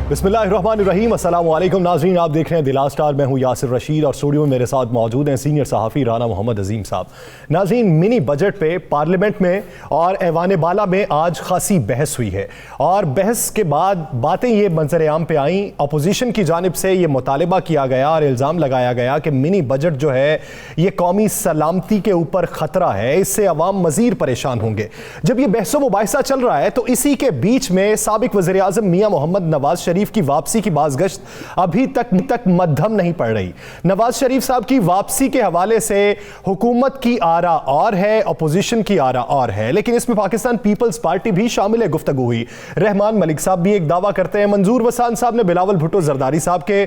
बिस्मिल्लाहिर्रहमानिर्रहीम, अस्सलाम वालेकुम नाज़रीन, आप देख रहे हैं दिला स्टार। मैं हूं यासिर रशीद और स्टूडियो में मेरे साथ मौजूद हैं सीनियर सहाफ़ी राना मोहम्मद अजीम साहब। नाज़रीन, मिनी बजट पे पार्लियामेंट में और ऐवान बाला में आज खासी बहस हुई है और बहस के बाद बातें ये मंजर आम पे आई। अपोजिशन की जानिब से ये मुतालबा किया गया और इल्ज़ाम लगाया गया कि मिनी बजट जो है ये कौमी सलामती के ऊपर ख़तरा है, इससे अवाम मज़ीद परेशान होंगे। जब ये बहसो मुबाहिसा चल रहा है तो इसी के बीच में साबिक वज़ीर आज़म मियां मोहम्मद नवाज शरीफ की वापसी की बाज़गश्त अभी तक मद्धम नहीं पड़ रही। नवाज शरीफ साहब की वापसी के हवाले से हुकूमत की आरा और है, अपोजिशन की आरा और है, लेकिन इसमें पाकिस्तान पीपल्स पार्टी भी शामिल है। गुफ्तगू हुई, रहमान मलिक साहब भी एक दावा करते हैं, मंजूर वसान साहब ने बिलावल भुट्टो जरदारी साहब के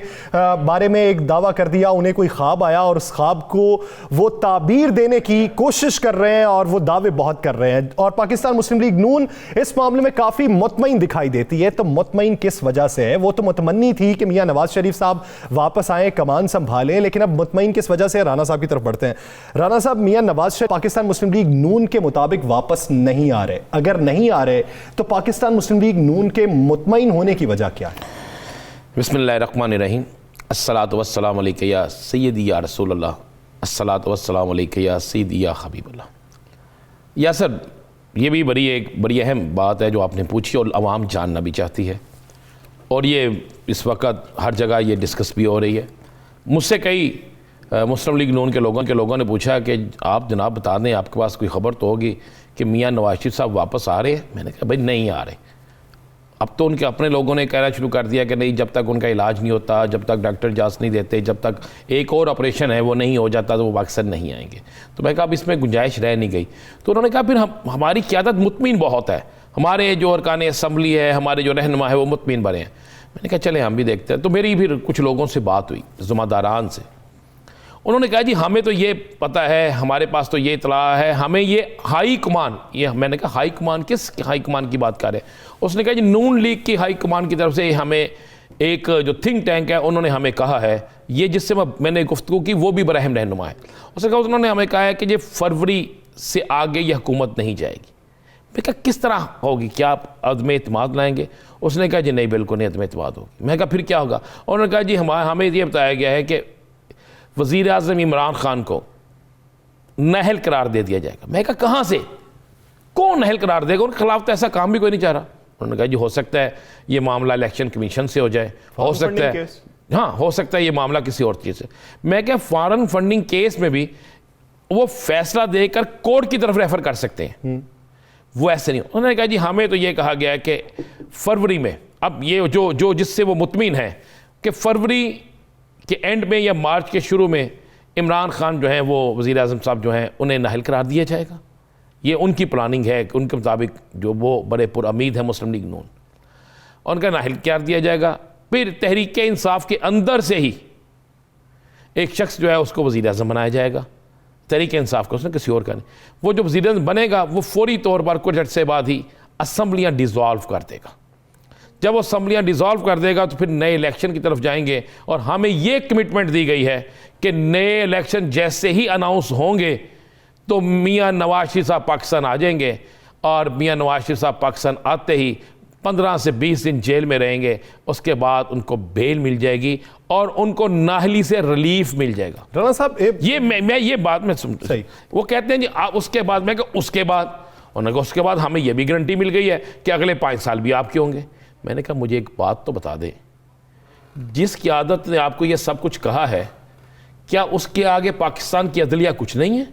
बारे में एक दावा कर दिया, उन्हें कोई ख्वाब आया और उस ख्वाब को वो ताबीर देने की कोशिश कर रहे हैं और वो दावे बहुत कर रहे हैं। और पाकिस्तान मुस्लिम लीग नून इस मामले में काफी मुतमईन दिखाई देती है। तो मुतमईन किस वजह से है? वो तो मुतमन्नी थी कि मियां नवाज शरीफ साहब वापस आए, कमान संभालें, लेकिन अब मुतमईन किस वजह से? राना साहब की तरफ बढ़ते हैं। राना साहब, मियां नवाज शरीफ पाकिस्तान मुस्लिम लीग नून के मुताबिक वापस नहीं आ रहे, अगर नहीं आ रहे तो पाकिस्तान मुस्लिम लीग नून के मुतमईन होने की वजह क्या है? बिस्मिल्लाहिर्रहमानिर्रहीम, अस्सलातु वस्सलामु अलैका या सय्यदी या रसूलल्लाह, अस्सलातु वस्सलामु अलैका या सय्यदी या हबीबल्लाह। या सर, ये भी बड़ी अहम बात है जो आपने पूछी और आवाम जानना भी चाहती है, और ये इस वक्त हर जगह ये डिस्कस भी हो रही है। मुझसे कई मुस्लिम लीग नून के लोगों ने पूछा कि आप जनाब बता दें, आपके पास कोई ख़बर तो होगी कि मियां नवाज शरीफ साहब वापस आ रहे हैं। मैंने कहा भाई नहीं आ रहे। अब तो उनके अपने लोगों ने कहना शुरू कर दिया कि नहीं, जब तक उनका इलाज नहीं होता, जब तक डॉक्टर इजाज़त नहीं देते, जब तक एक और ऑपरेशन है वो नहीं हो जाता तो वो पाकिस्तान नहीं आएंगे। तो मैं कहा अब इसमें गुंजाइश रह नहीं गई। तो उन्होंने कहा फिर हमारी क़यादत मुतमिन बहुत है, हमारे जो अरकान असम्बली है, हमारे जो रहनुमा है वो मुतमिन बने हैं। मैंने कहा चले हम भी देखते हैं। तो मेरी फिर कुछ लोगों से बात हुई, ज़िम्मेदारान से। उन्होंने कहा जी हमें तो ये पता है, हमारे पास तो ये इतला है, हमें ये हाई कमान, ये मैंने कहा हाई कमान, किस हाई कमान की बात कर रहे हैं? उसने कहा जी नून लीग की हाई कमान की तरफ से हमें एक जो थिंक टैंक है उन्होंने हमें कहा है, ये जिससे मैंने गुफ्तगू की वो भी बरहम रहनुमा है। उसने कहा उन्होंने हमें कहा है कि ये फरवरी से आगे ये हुकूमत नहीं जाएगी। मैं कहा किस तरह होगी, क्या आप अदम एतमाद लाएंगे? उसने कहा जी नहीं, बिल्कुल नहीं अदम एतमाद होगी। मैं कहा फिर क्या होगा? उन्होंने कहा जी हमें ये बताया गया है कि वज़ीर आज़म इमरान खान को नाअहल करार दे दिया जाएगा। मैं कहा कहाँ से, कौन नाअहल करार देगा? उनके खिलाफ तो ऐसा काम भी कोई नहीं चाह रहा। उन्होंने कहा जी हो सकता है ये मामला इलेक्शन कमीशन से हो जाए, हो सकता है, हाँ हो सकता है ये मामला किसी और चीज़ से। मैं क्या फॉरेन फंडिंग केस में भी वो फैसला देकर कोर्ट की तरफ रेफर कर सकते हैं, वो ऐसे नहीं। उन्होंने कहा जी हमें तो ये कहा गया है कि फरवरी में, अब ये जो जिससे वो मुतमिन है कि फरवरी के एंड में या मार्च के शुरू में इमरान खान जो हैं वो वज़ीर आज़म साहब जो हैं उन्हें नाअहल करार दिया जाएगा। ये उनकी प्लानिंग है कि उनके मुताबिक जो वो बड़े पुरउम्मीद है मुस्लिम लीग नून, उनका नाअहल करार दिया जाएगा। फिर तहरीक इंसाफ के अंदर से ही एक शख्स जो है उसको वज़ीर आज़म बनाया जाएगा, तहरीक इंसाफ का, उसने किसी और का नहीं। वो जो वज़ीर आज़म बनेगा वो फौरी तौर पर कुछ अर्से बाद ही असम्बलियाँ डिज़ोल्व कर देगा। जब वो असम्बलियाँ डिज़ोल्व कर देगा तो फिर नए इलेक्शन की तरफ जाएंगे, और हमें ये कमिटमेंट दी गई है कि नए इलेक्शन जैसे ही अनाउंस होंगे तो मियां नवाज शरीफ साहब पाकिस्तान आ जाएंगे, और मियां नवाज शरीफ साहब पाकिस्तान आते ही 15 से 20 दिन जेल में रहेंगे। उसके बाद उनको बेल मिल जाएगी और उनको नाहली से रिलीफ मिल जाएगा। राना साहब ये मैं ये बात में सुन सही, वो कहते हैं जी आप उसके बाद, मैं कहा उसके बाद, उन्होंने कहा उसके बाद हमें यह भी गारंटी मिल गई है कि अगले 5 साल भी आपके होंगे। मैंने कहा मुझे एक बात तो बता दें, जिस क़यादत ने आपको यह सब कुछ कहा है, क्या उसके आगे पाकिस्तान की अदलिया कुछ नहीं है?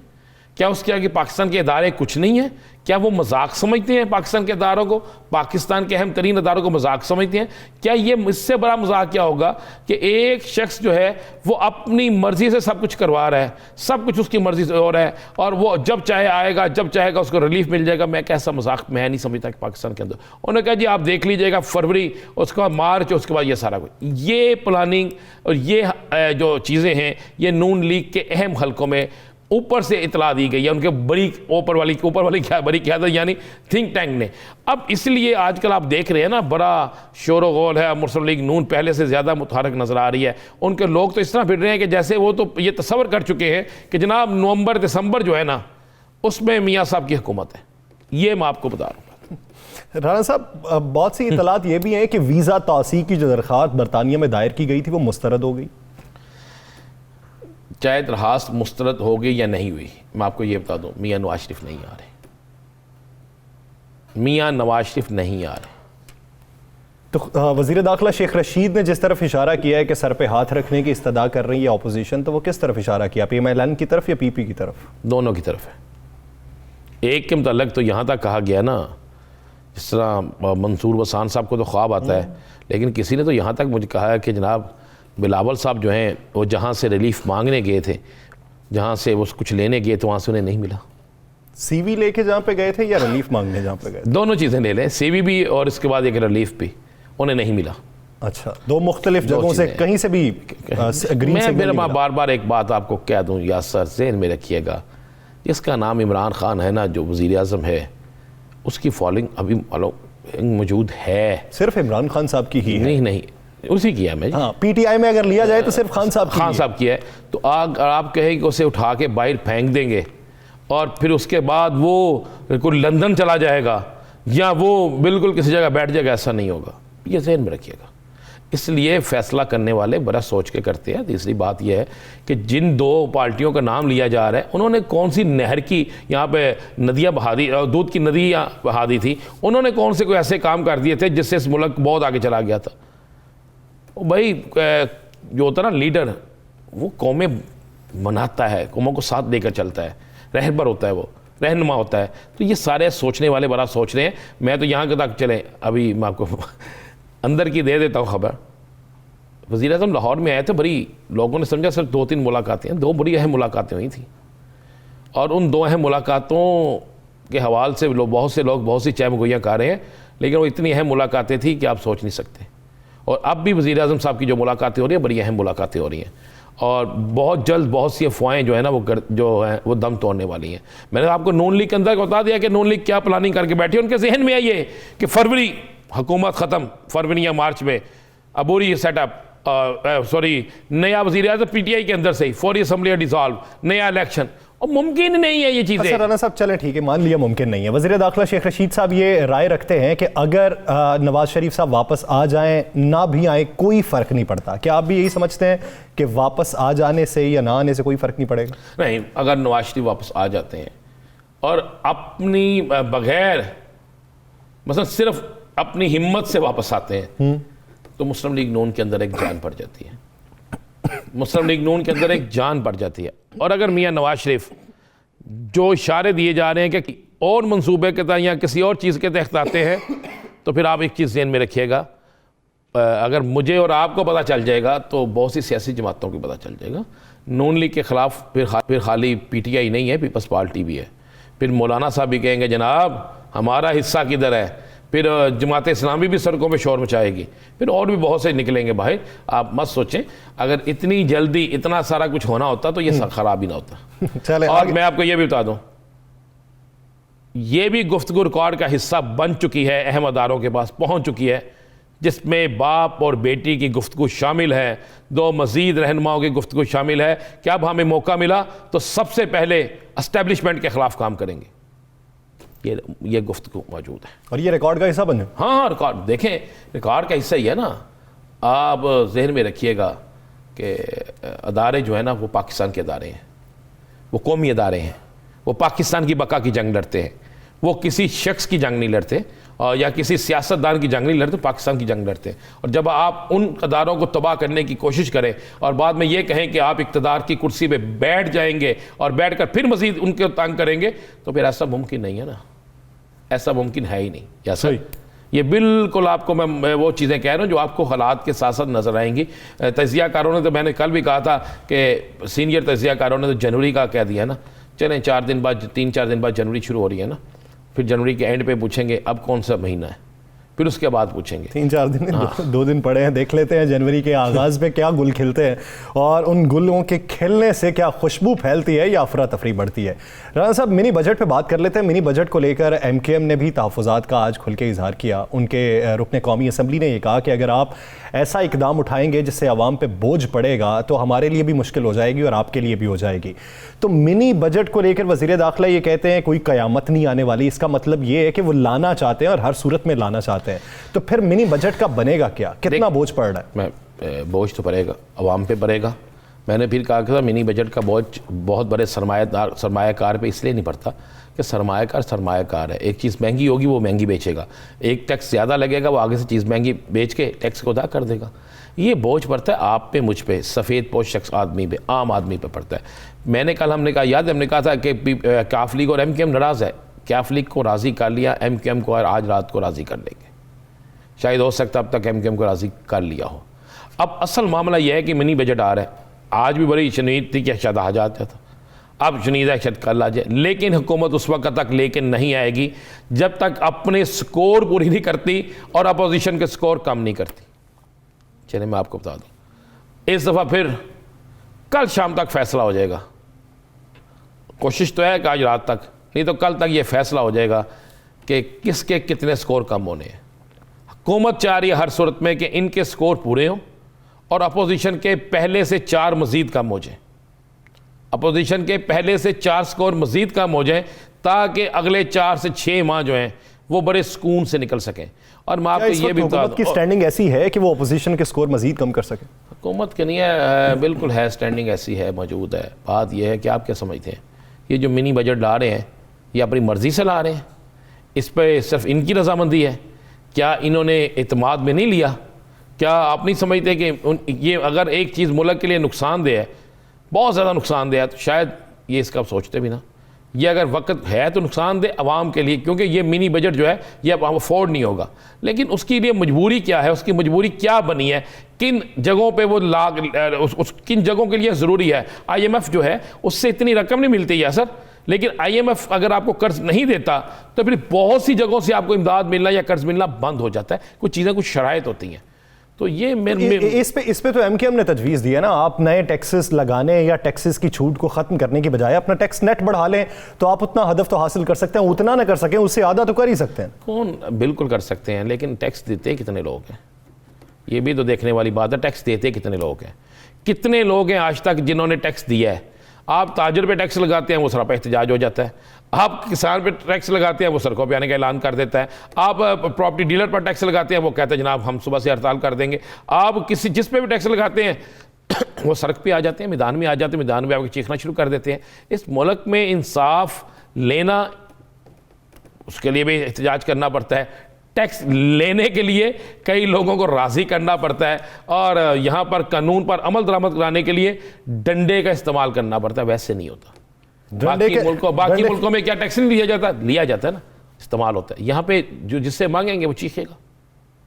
क्या उसके आगे पाकिस्तान के इदारे कुछ नहीं है? क्या वो मजाक समझते हैं पाकिस्तान के इदारों को, पाकिस्तान के अहम तरीन इदारों को मजाक समझते हैं? क्या ये इससे बड़ा मजाक क्या होगा कि एक शख्स जो है वो अपनी मर्जी से सब कुछ करवा रहा है, सब कुछ उसकी मर्जी से हो रहा है, और वो जब चाहे आएगा, जब चाहेगा उसको रिलीफ मिल जाएगा? मैं कैसा मजाक मैं नहीं समझता कि पाकिस्तान के अंदर। उन्होंने कहा जी आप देख लीजिएगा फरवरी, उसके बाद मार्च, उसके बाद ये सारा कुछ, ये प्लानिंग और ये जो चीज़ें हैं ये नून लीग के अहम हलकों में ऊपर से इतला दी गई है, उनके बड़ी ऊपर वाली क्या बड़ी क़यादत यानी थिंक टैंक ने। अब इसलिए आजकल आप देख रहे हैं ना, बड़ा शोर गोल है, मुस्लिम लीग नून पहले से ज़्यादा मुतहरक नज़र आ रही है। उनके लोग तो इस तरह फिर रहे हैं कि जैसे वो तो ये तसव्वुर कर चुके हैं कि जनाब नवंबर दिसंबर जो है ना उसमें मियाँ साहब की हुकूमत है। ये मैं आपको बता रहा हूँ। राणा साहब, बहुत सी इतलात ये भी हैं कि वीज़ा तौसी की जो दरख्वास्त बरतानिया में दायर की गई थी वो मुस्तरद हो गई। चाहे दरख्वास्त मुस्तरद हो गई या नहीं हुई, मैं आपको ये बता दूं, मियाँ नवाज शरीफ नहीं आ रहे, मियाँ नवाज शरीफ नहीं आ रहे। तो वज़ीर दाखिला शेख रशीद ने जिस तरफ इशारा किया है कि सर पे हाथ रखने की इस्तदा कर रही है अपोजिशन, तो वो किस तरफ इशारा किया, PMLN की तरफ या PP की तरफ? दोनों की तरफ है। एक के मुतल्लक तो यहाँ तक कहा गया ना, जिस तरह मंसूर वसान साहब को तो ख्वाब आता है, लेकिन किसी ने तो यहाँ तक मुझे कहा है कि जनाब बिलावल साहब जो हैं वो जहाँ से रिलीफ मांगने गए थे, जहाँ से वो कुछ लेने गए तो वहाँ से उन्हें नहीं मिला। CV लेके जहाँ पे गए थे या रिलीफ मांगने जहाँ पे गए थे? दोनों चीज़ें ले लें, CV भी और इसके बाद एक रिलीफ भी, उन्हें नहीं मिला। अच्छा, दो मुख्तलिफ जगहों से, कहीं से भी मैं मेरा बार बार एक बात आपको कह दूँ यासर, ज़हन में रखिएगा, जिसका नाम इमरान खान है ना, जो वज़ीर आज़म है, उसकी फॉलोइंग अभी मौजूद है। सिर्फ इमरान खान साहब की ही है? नहीं, उसी की है। मैं हाँ, PTI में अगर लिया जाए तो सिर्फ खान साहब की है। तो आप कहें कि उसे उठा के बाहर फेंक देंगे और फिर उसके बाद वो कोई लंदन चला जाएगा या वो बिल्कुल किसी जगह बैठ जाएगा, ऐसा नहीं होगा, ये ज़हन में रखिएगा। इसलिए फ़ैसला करने वाले बड़ा सोच के करते हैं। तीसरी बात यह है कि जिन दो पार्टियों का नाम लिया जा रहा है, उन्होंने कौन सी नहर की यहाँ पे नदियाँ बहा दी, दूध की नदियाँ बहा दी थी, उन्होंने कौन से कोई ऐसे काम कर दिए थे जिससे इस मुल्क बहुत आगे चला गया था। भाई जो होता है ना लीडर, वो कौमें बनाता है, कौमों को साथ देकर चलता है, रहबर होता है, वो रहनुमा होता है। तो ये सारे सोचने वाले बड़ा सोच रहे हैं। मैं तो यहाँ के तक चले, अभी मैं आपको अंदर की दे देता हूँ खबर। वज़ीर आज़म लाहौर में आए थे, बड़ी लोगों ने समझा सिर्फ 2-3 मुलाकातें हैं, 2 बड़ी अहम मुलाकातें हुई थी। और उन 2 अहम मुलाकातों के हवाले से बहुत से लोग बहुत सी चहमगोइयाँ कर रहे हैं, लेकिन वो इतनी अहम मुलाकातें थी कि आप सोच नहीं सकते। और अब भी वज़ीर आज़म साहब की जो मुलाकातें हो रही हैं, बड़ी अहम मुलाकातें हो रही हैं, और बहुत जल्द बहुत सी अफवाहें जो है ना जो है वो दम तोड़ने वाली हैं। मैंने आपको नून लीग के अंदर बता दिया कि नून लीग क्या प्लानिंग करके बैठी है। उनके जहन में आई है कि फरवरी हुकूमत ख़त्म, फरवरी या मार्च में अबूरी सेटअप, नया वज़ीर आज़म PTI के अंदर से ही, फौरी असम्बली डिसॉल्व, नया इलेक्शन, और मुमकिन नहीं है ये चीज़ें। अच्छा राना साहब, चलें ठीक है, मान लिया मुमकिन नहीं है। वज़ीर दाखिला शेख रशीद साहब ये राय रखते हैं कि अगर नवाज शरीफ साहब वापस आ जाएं, ना भी आए, कोई फ़र्क नहीं पड़ता। क्या आप भी यही समझते हैं कि वापस आ जाने से या ना आने से कोई फ़र्क नहीं पड़ेगा? नहीं, अगर नवाज शरीफ वापस आ जाते हैं और अपनी बगैर मतलब सिर्फ अपनी हिम्मत से वापस आते हैं, तो मुस्लिम लीग नून के अंदर एक जान पड़ जाती है, मुस्लिम लीग नून के अंदर एक जान पड़ जाती है। और अगर मियाँ नवाज शरीफ जो इशारे दिए जा रहे हैं कि और मंसूबे के तहत या किसी और चीज़ के तहत आते हैं, तो फिर आप एक चीज़ ज़हन में रखिएगा, अगर मुझे और आपको पता चल जाएगा तो बहुत सी सियासी जमातों को पता चल जाएगा। नून लीग के ख़िलाफ़ फिर खाली PTI नहीं है, पीपल्स पार्टी भी है। फिर मौलाना साहब भी कहेंगे जनाब हमारा हिस्सा किधर है, फिर जमात इस्लामी भी सड़कों पे शोर मचाएगी, फिर और भी बहुत से निकलेंगे। भाई आप मत सोचें, अगर इतनी जल्दी इतना सारा कुछ होना होता तो ये ख़राब ही ना होता। चले, और मैं आपको ये भी बता दूं, ये भी गुफ्तगू रिकॉर्ड का हिस्सा बन चुकी है, अहम अदारों के पास पहुंच चुकी है, जिसमें बाप और बेटी की गुफ्तगू शामिल है, 2 मज़ीद रहनुमाओं की गुफ्तगू शामिल है कि अब हमें मौका मिला तो सबसे पहले एस्टेब्लिशमेंट के ख़िलाफ़ काम करेंगे। ये गुफ्तगू मौजूद है और ये रिकॉर्ड का हिस्सा बने। हाँ, रिकॉर्ड देखें, रिकॉर्ड का हिस्सा ही है ना। आप जहन में रखिएगा कि अदारे जो है ना वो पाकिस्तान के अदारे हैं, वो कौमी अदारे हैं, वो पाकिस्तान की बका की जंग लड़ते हैं, वो किसी शख्स की जंग नहीं लड़ते और या किसी सियासतदान की जंग नहीं लड़ते, पाकिस्तान की जंग लड़ते हैं। और जब आप उन अदारों को तबाह करने की कोशिश करें और बाद में ये कहें कि आप इक़्तिदार की कुर्सी पे बैठ जाएंगे और बैठ कर फिर मज़ीद उनके तंग करेंगे, तो फिर ऐसा मुमकिन नहीं है ना, ऐसा मुमकिन है ही नहीं। या सही, ये बिल्कुल आपको मैं वो चीज़ें कह रहा हूँ जो आपको हालात के साथ साथ नज़र आएंगी। तजिया कारों ने तो, मैंने कल भी कहा था कि सीनियर तजिया कारों ने तो जनवरी का कह दिया ना। चलें 3-4 दिन बाद जनवरी शुरू हो रही है ना, फिर जनवरी के एंड पे पूछेंगे अब कौन सा महीना है, फिर उसके बाद पूछेंगे। 3-4 दिन दो दिन पड़े हैं, देख लेते हैं जनवरी के आगाज़ पे क्या गुल खिलते हैं और उन गुलों के खिलने से क्या खुशबू फैलती है या अफरा तफरी बढ़ती है। राना साहब, मिनी बजट पे बात कर लेते हैं। मिनी बजट को लेकर MKM ने भी तहफ़्फ़ुज़ात का आज खुल के इजहार किया। उनके रुकने कौमी असम्बली ने यह कहा कि अगर आप ऐसा इकदाम उठाएंगे जिससे आवाम पे बोझ पड़ेगा तो हमारे लिए भी मुश्किल हो जाएगी और आपके लिए भी हो जाएगी। तो मिनी बजट को लेकर वज़ीर दाखिला ये कहते हैं कोई क़यामत नहीं आने वाली। इसका मतलब ये है कि वो लाना चाहते हैं और हर सूरत में लाना चाहते हैं। तो फिर मिनी बजट का बनेगा क्या, कितना बोझ पड़ रहा है? बोझ तो पड़ेगा, अवाम पे पड़ेगा। मैंने फिर कहा कि मिनी बजट का बोझ बहुत बड़े सरमायाकार पे इसलिए नहीं पड़ता कि सरमायाकार है। एक चीज़ महंगी होगी वो महंगी बेचेगा, एक टैक्स ज़्यादा लगेगा वो आगे से चीज़ महंगी बेच के टैक्स को अदा कर देगा। ये बोझ पड़ता है आप पे, मुझ पे, सफ़ेद पोश शख्स आदमी पे, आम आदमी पे पड़ता है। हमने कहा याद है, हमने कहा था कि काफ लीग और MKM नाराज़ है। काफ लीग को राज़ी कर लिया, MKM को आज रात को राज़ी कर लेंगे। शायद हो सकता अब तक MKM को राज़ी कर लिया हो। अब असल मामला यह है कि मिनी बजट आ रहा है। आज भी बड़ी शनीद थी कि शायद आ जाता था, अब शनीद है शायद कल आ जाए, लेकिन हुकूमत उस वक्त तक लेकिन नहीं आएगी जब तक अपने स्कोर पूरी नहीं करती और अपोजिशन के स्कोर कम नहीं करती। चलिए मैं आपको बता दूं, इस दफ़ा फिर कल शाम तक फैसला हो जाएगा। कोशिश तो है कि आज रात तक, नहीं तो कल तक ये फैसला हो जाएगा कि किसके कितने स्कोर कम होने हैं। हुकूमत चाह रही है हर सूरत में कि इनके स्कोर पूरे हों और अपोजिशन के पहले से 4 मज़ीद कम हो जाए। अपोजिशन के पहले से 4 स्कोर मज़ीद कम हो जाए ताकि अगले 4 से 6 माह जो हैं वो बड़े सुकून से निकल सकें। और मैं आपको ये भी बता दूं, की स्टैंडिंग ऐसी है कि वो अपोजिशन के स्कोर मज़ीद कम कर सके। हुकूमत के नहीं है, बिल्कुल है, स्टैंडिंग ऐसी है, मौजूद है। बात यह है कि आप क्या समझते हैं, ये जो मिनी बजट ला रहे हैं ये अपनी मर्ज़ी से ला रहे हैं? इस पर सिर्फ इनकी रजामंदी है? क्या इन्होंने इत्माद में नहीं लिया? क्या आप नहीं समझते कि ये अगर एक चीज़ मुल्क के लिए नुकसानदेह है, बहुत ज़्यादा नुकसानदेह है, तो शायद ये इसका सोचते भी ना। ये अगर वक्त है तो नुकसानदेह आवाम के लिए, क्योंकि ये मिनी बजट जो है ये अब अफोर्ड नहीं होगा। लेकिन उसके लिए मजबूरी क्या है, उसकी मजबूरी क्या बनी है, किन जगहों पे वो किन जगहों के लिए ज़रूरी है। IMF जो है उससे इतनी रकम नहीं मिलती है सर, लेकिन IMF अगर आपको कर्ज नहीं देता तो फिर बहुत सी जगहों से आपको इमदाद मिलना या कर्ज मिलना बंद हो जाता है। कुछ चीज़ें, कुछ शराइत होती हैं। तो ये इस पे तो MKM ने तजवीज़ दी है ना, आप नए टैक्सेस लगाने या टैक्सेस की छूट को ख़त्म करने की बजाय अपना टैक्स नेट बढ़ा लें तो आप उतना हदफ तो हासिल कर सकते हैं। उतना ना कर सकें उससे आधा तो कर ही सकते हैं। कौन, बिल्कुल कर सकते हैं, लेकिन टैक्स देते कितने लोग हैं ये भी तो देखने वाली बात है। टैक्स देते कितने लोग हैं? कितने लोग हैं आज तक जिन्होंने टैक्स दिया है? आप ताजर पे टैक्स लगाते हैं वो सरापा एहतजाज हो जाता है, आप किसान पे टैक्स लगाते हैं वो सड़कों पे आने का ऐलान कर देता है, आप प्रॉपर्टी डीलर पर टैक्स लगाते हैं वो कहते हैं जनाब हम सुबह से हड़ताल कर देंगे, आप किसी जिस पे भी टैक्स लगाते हैं वो सड़क पे आ जाते हैं, मैदान में आ जाते हैं, मैदान में आके चीखना शुरू कर देते हैं। इस मुल्क में इंसाफ लेना, उसके लिए भी एहतजाज करना पड़ता है। टैक्स लेने के लिए कई लोगों को राज़ी करना पड़ता है और यहाँ पर कानून पर अमल दरामद कराने के लिए डंडे का इस्तेमाल करना पड़ता है। वैसे नहीं होता। बाकी मुल्कों में क्या टैक्स नहीं लिया जाता? लिया जाता है ना, इस्तेमाल होता है। यहाँ पे जो जिससे मांगेंगे वो चीखेगा,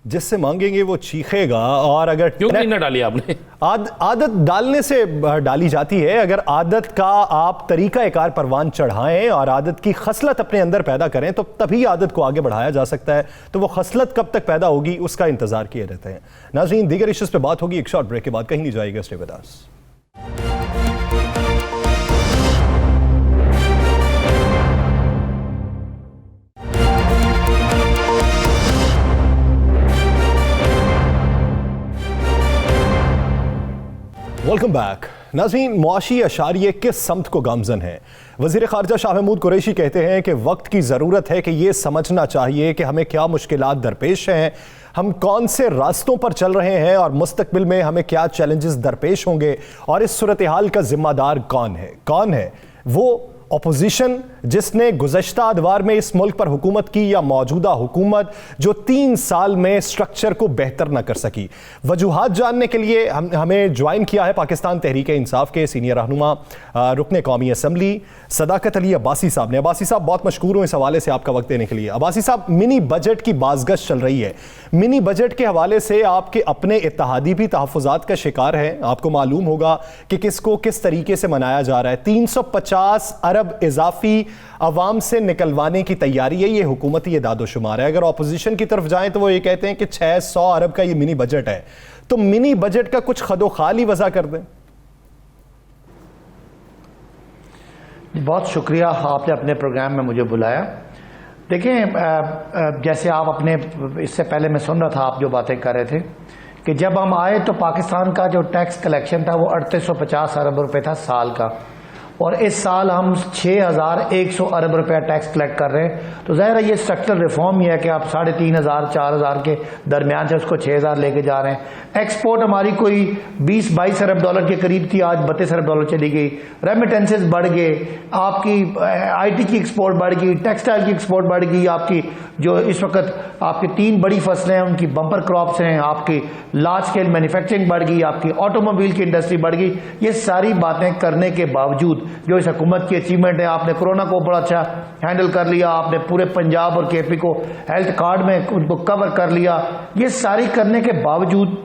जिससे मांगेंगे वो चीखेगा। और अगर क्यों नहीं ना डाली आपने? आदत डालने से डाली जाती है। अगर आदत का आप तरीका एकार परवान चढ़ाएं और आदत की खसलत अपने अंदर पैदा करें तो तभी आदत को आगे बढ़ाया जा सकता है। तो वो खसलत कब तक पैदा होगी उसका इंतजार किए रहते हैं। नाज़रीन, दीगर इश्यूज़ पे बात होगी एक शॉर्ट ब्रेक के बाद, कहीं नहीं जाएगा, stay with us. Welcome back. नाज़रीन, मुआशी अशारिये किस समत को गामजन है? वज़ीर ख़ारजा शाह महमूद कुरैशी कहते हैं कि वक्त की ज़रूरत है कि ये समझना चाहिए कि हमें क्या मुश्किलात दरपेश हैं, हम कौन से रास्तों पर चल रहे हैं और मुस्तकबिल में हमें क्या चैलेंजेस दरपेश होंगे और इस सूरत हाल का ज़िम्मेदार कौन है? वो अपोजिशन जिसने गुज़श्ता अदवार में इस मुल्क पर हुकूमत की या मौजूदा हुकूमत जो 3 साल में स्ट्रक्चर को बेहतर न कर सकी। वजूहात जानने के लिए हमें ज्वाइन किया है पाकिस्तान तहरीक इंसाफ के सीनियर रहनुमा रुकने कौमी असम्बली सदाकत अली अब्बासी साहब ने। अब्बासी साहब, बहुत मशकूर हूँ इस हवाले से आपका वक्त देने के लिए। अब्बासी साहब, मिनी बजट की बाज़गश चल रही है। मिनी बजट के हवाले से आपके अपने इत्तेहादी भी तहफ़्फ़ुज़ात का शिकार हैं। आपको मालूम होगा कि किसको किस तरीके से मनाया जा रहा है। 350 अरब अरब इजाफी अवाम से निकलवाने की तैयारी है। ये हुकूमती ये दादोशुमार है। अगर ऑपोजिशन की तरफ जाएं तो वो ये कहते हैं कि 600 अरब का ये मिनी बजट है, तो मिनी बजट का कुछ खदोखाल ही वजह कर दें। बहुत शुक्रिया, आपने अपने प्रोग्राम में मुझे बुलाया। देखें, जैसे आप अपने इससे पहले मैं सुन रहा था आप जो बातें कर रहे थे कि जब हम आए तो पाकिस्तान का जो टैक्स कलेक्शन था वो 3850 अरब रुपए था साल का, और इस साल हम 6100 अरब रुपया टैक्स कलेक्ट कर रहे हैं। तो ज़ाहिर है ये स्ट्रक्चरल रिफॉर्म ही है कि आप 3500-4000 के दरमियान से उसको 6000 लेके जा रहे हैं। एक्सपोर्ट हमारी कोई 20-22 अरब डॉलर के करीब थी, आज 32 अरब डॉलर चली गई। रेमिटेंसेस बढ़ गए, आपकी IT की एक्सपोर्ट बढ़ गई, टेक्सटाइल की एक्सपोर्ट बढ़ गई, आपकी जो इस वक्त आपकी 3 बड़ी फसलें हैं उनकी बम्पर क्रॉप्स हैं, आपकी लार्ज स्केल मैन्युफैक्चरिंग बढ़ गई, आपकी ऑटोमोबाइल की इंडस्ट्री बढ़ गई। ये सारी बातें करने के बावजूद जो इस हुकूमत की अचीवमेंट है, आपने कोरोना को बड़ा अच्छा हैंडल कर लिया, आपने पूरे पंजाब और KP को हेल्थ कार्ड में उनको कवर कर लिया। ये सारी करने के बावजूद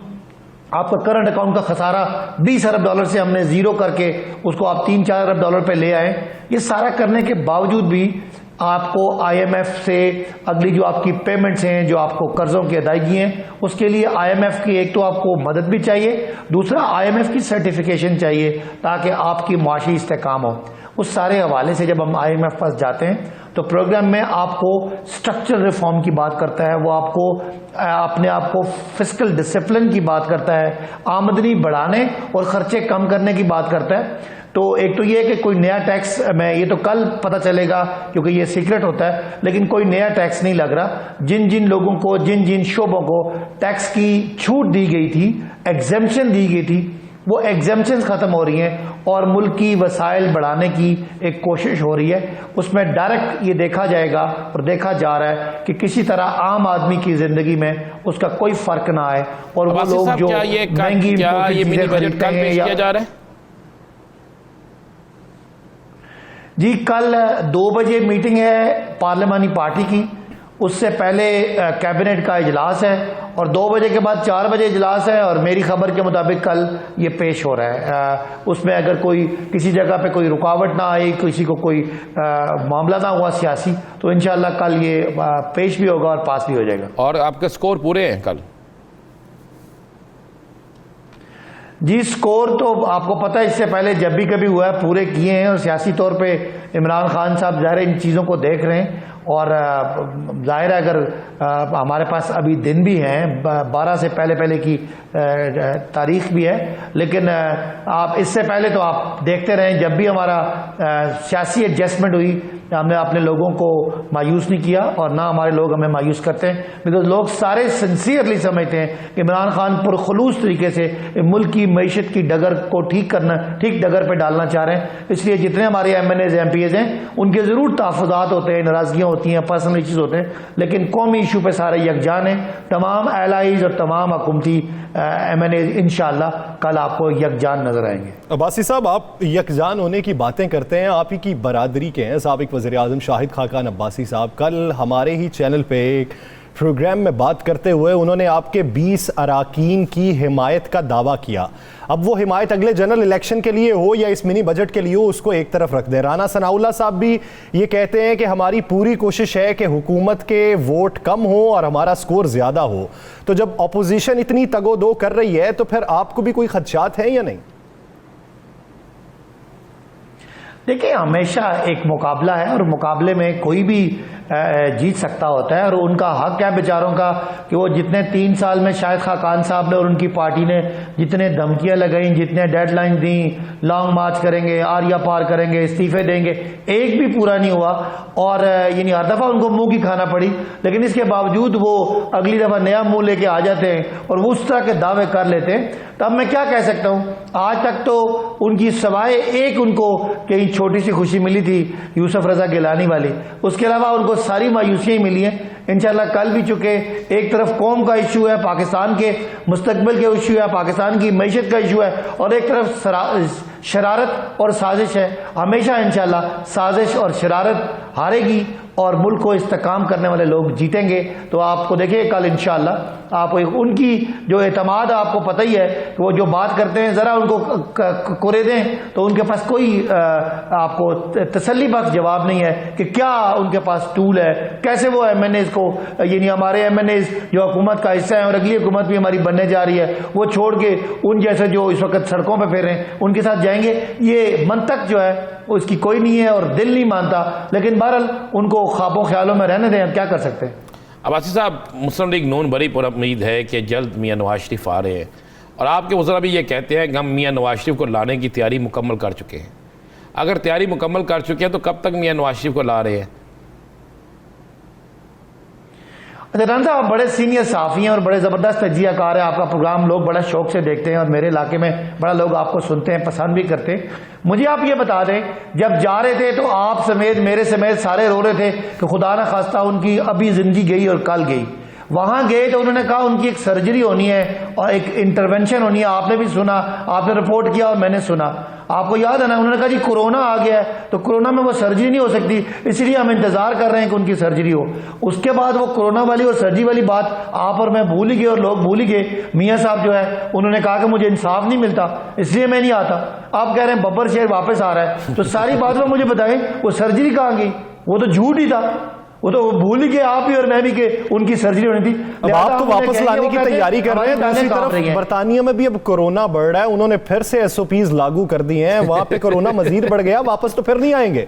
आपका करंट अकाउंट का खसारा 20 अरब डॉलर से हमने जीरो करके उसको आप 3-4 अरब डॉलर पे ले आए। ये सारा करने के बावजूद भी आपको IMF से अगली जो आपकी पेमेंट्स हैं, जो आपको कर्जों की अदायगी हैं, उसके लिए IMF की एक तो आपको मदद भी चाहिए, दूसरा IMF की सर्टिफिकेशन चाहिए ताकि आपकी माशी इस्तेकाम हो। उस सारे हवाले से जब हम IMF पास जाते हैं तो प्रोग्राम में आपको स्ट्रक्चरल रिफॉर्म की बात करता है, वो आपको अपने आप को फिस्कल डिसिप्लिन की बात करता है, आमदनी बढ़ाने और खर्चे कम करने की बात करता है। तो एक तो ये है कि कोई नया टैक्स, मैं ये तो कल पता चलेगा क्योंकि ये सीक्रेट होता है, लेकिन कोई नया टैक्स नहीं लग रहा। जिन जिन लोगों को, जिन जिन शोबों को टैक्स की छूट दी गई थी, एग्जेम्पशन दी गई थी, वो एग्जेम्पशन खत्म हो रही हैं और मुल्क की वसाइल बढ़ाने की एक कोशिश हो रही है। उसमें डायरेक्ट ये देखा जाएगा और देखा जा रहा है कि किसी तरह आम आदमी की जिंदगी में उसका कोई फर्क ना आए और वो लोग जो महंगी चीजें खरीदते हैं या जी, कल 2 बजे मीटिंग है पार्लिमानी पार्टी की, उससे पहले कैबिनेट का इजलास है और 2 बजे के बाद 4 बजे इजलास है और मेरी खबर के मुताबिक कल ये पेश हो रहा है। उसमें अगर कोई किसी जगह पे कोई रुकावट ना आई, किसी को कोई मामला ना हुआ सियासी, तो इंशाल्लाह कल ये पेश भी होगा और पास भी हो जाएगा। और आपके स्कोर पूरे हैं कल? जी, स्कोर तो आपको पता है इससे पहले जब भी कभी हुआ है पूरे किए हैं और सियासी तौर पे इमरान खान साहब ज़ाहिर इन चीज़ों को देख रहे हैं और ज़ाहिर है अगर हमारे पास अभी दिन भी हैं, 12 से पहले की तारीख भी है, लेकिन आप इससे पहले तो आप देखते रहें जब भी हमारा सियासी एडजस्टमेंट हुई हमने अपने लोगों को मायूस नहीं किया और ना हमारे लोग हमें मायूस करते हैं, बिकॉज लोग सारे सिंसियरली समझते हैं कि इमरान खान पुरखलूस तरीके से मुल्क की मईशत की डगर को ठीक डगर पे डालना चाह रहे हैं। इसलिए जितने हमारे MNAs MPAs हैं उनके ज़रूर तहफ़्फ़ुज़ात होते हैं, नाराज़गियाँ होती हैं, पर्सनल इश्यूज़ होते हैं, लेकिन कौमी इशू पे सारे यकजान हैं। तमाम एलाइज और तमाम हुकूमती MNAs इंशाअल्लाह कल आपको यकजान नजर आएंगे। अब्बासी साहब, आप यकजान होने की बातें करते हैं, आप ही की बरादरी के हैं साबिक वज़ीर आज़म शाहिद खाकान अब्बासी साहब। कल हमारे ही चैनल पे एक प्रोग्राम में बात करते हुए उन्होंने आपके 20 अराकीन की हिमायत का दावा किया। अब वो हिमायत अगले जनरल इलेक्शन के लिए हो या इस मिनी बजट के लिए हो, उसको एक तरफ रख दें। राना सनाउल्लाह साहब भी ये कहते हैं कि हमारी पूरी कोशिश है कि हुकूमत के वोट कम हो और हमारा स्कोर ज़्यादा हो। तो जब अपोजिशन इतनी तगोदो कर रही है तो फिर आपको भी कोई खदशात हैं या नहीं? देखिए, हमेशा एक मुकाबला है और मुकाबले में कोई भी जीत सकता होता है और उनका हक है बेचारों का कि वो जितने 3 साल में शाहिद खाकान साहब ने और उनकी पार्टी ने जितने धमकियां लगाई, जितने डेडलाइन दी, लॉन्ग मार्च करेंगे, आरिया पार करेंगे, इस्तीफे देंगे, एक भी पूरा नहीं हुआ और यानी हर दफ़ा उनको मुंह की खाना पड़ी। लेकिन इसके बावजूद वो अगली दफ़ा नया मुंह लेके आ जाते हैं और वो उस तरह के दावे कर लेते हैं। तब मैं क्या कह सकता हूँ, आज तक तो उनकी सवाए एक उनको कहीं छोटी सी खुशी मिली थी यूसुफ रजा गिलानी वाली, उसके अलावा उनको सारी मायूसियां ही मिली हैं। इंशाल्लाह कल भी चुके एक तरफ कौम का इशू है, पाकिस्तान के मुस्तकबिल के इशू है, पाकिस्तान की मईशत का इशू है और एक तरफ शरारत और साजिश है। हमेशा इंशाल्लाह साजिश और शरारत हारेगी और मुल्क को इस्तेकाम करने वाले लोग जीतेंगे। तो आपको देखिए कल इंशाअल्लाह आप उनकी जो एतमाद आपको पता ही है कि वो जो बात करते हैं, ज़रा उनको कुरे दें तो उनके पास कोई आपको तसल्ली बख्श जवाब नहीं है कि क्या उनके पास टूल है, कैसे वो MNAs को, यानी हमारे MNAs जो हुकूमत का हिस्सा है और अगली हुकूमत भी हमारी बनने जा रही है, वो छोड़ के उन जैसे जो इस वक्त सड़कों पर फिर रहे हैं उनके साथ जाएंगे। ये मंतक जो है उसकी कोई नहीं है और दिल नहीं मानता, लेकिन बहरहाल उनको ख्वाबों ख्यालों में रहने दें, अब क्या कर सकते हैं। अब्बासी साहब, मुस्लिम लीग नून बड़ी पर उम्मीद है कि जल्द मियाँ नवाज शरीफ आ रहे हैं और आपके वज़रा भी ये कहते हैं कि हम मियाँ नवाज शरीफ को लाने की तैयारी मुकम्मल कर चुके हैं। अगर तैयारी मुकम्मल कर चुके हैं तो कब तक मियाँ नवाज शरीफ को ला रहे हैं? अच्छा राना साहब, आप बड़े सीनियर साफ़ी हैं और बड़े ज़बरदस्त तजियाकार हैं, आपका प्रोग्राम लोग बड़ा शौक से देखते हैं और मेरे इलाके में बड़ा लोग आपको सुनते हैं, पसंद भी करते हैं। मुझे आप ये बता दें, जब जा रहे थे तो आप समेत मेरे समेत सारे रो रहे थे कि खुदा न खास्ता उनकी अभी ज़िंदगी गई और कल गई। वहाँ गए तो उन्होंने कहा उनकी एक सर्जरी होनी है और एक इंटरवेंशन होनी है। आपने भी सुना, आपने रिपोर्ट किया और मैंने सुना। आपको याद है ना, उन्होंने कहा जी कोरोना आ गया है तो कोरोना में वो सर्जरी नहीं हो सकती, इसलिए हम इंतजार कर रहे हैं कि उनकी सर्जरी हो। उसके बाद वो कोरोना वाली और सर्जरी वाली बात आप और मैं भूल ही गए और लोग भूल ही गए। मियाँ साहब जो है उन्होंने कहा कि मुझे इंसाफ नहीं मिलता इसलिए मैं नहीं आता। आप कह रहे हैं बब्बर शेर वापस आ रहा है, तो सारी बात में मुझे बताएं वो सर्जरी कहाँ गई? वो तो झूठ ही था, वो तो भूल ही गए आप भी और मैं भी के उनकी सर्जरी होनी थी। अब आप तो वापस लाने की तैयारी कर रहे हैं, दूसरी तरफ बरतानिया में भी अब कोरोना बढ़ रहा है, उन्होंने फिर से SOPs लागू कर दिए हैं, वहां पे कोरोना मजीद बढ़ गया, वापस तो फिर नहीं आएंगे।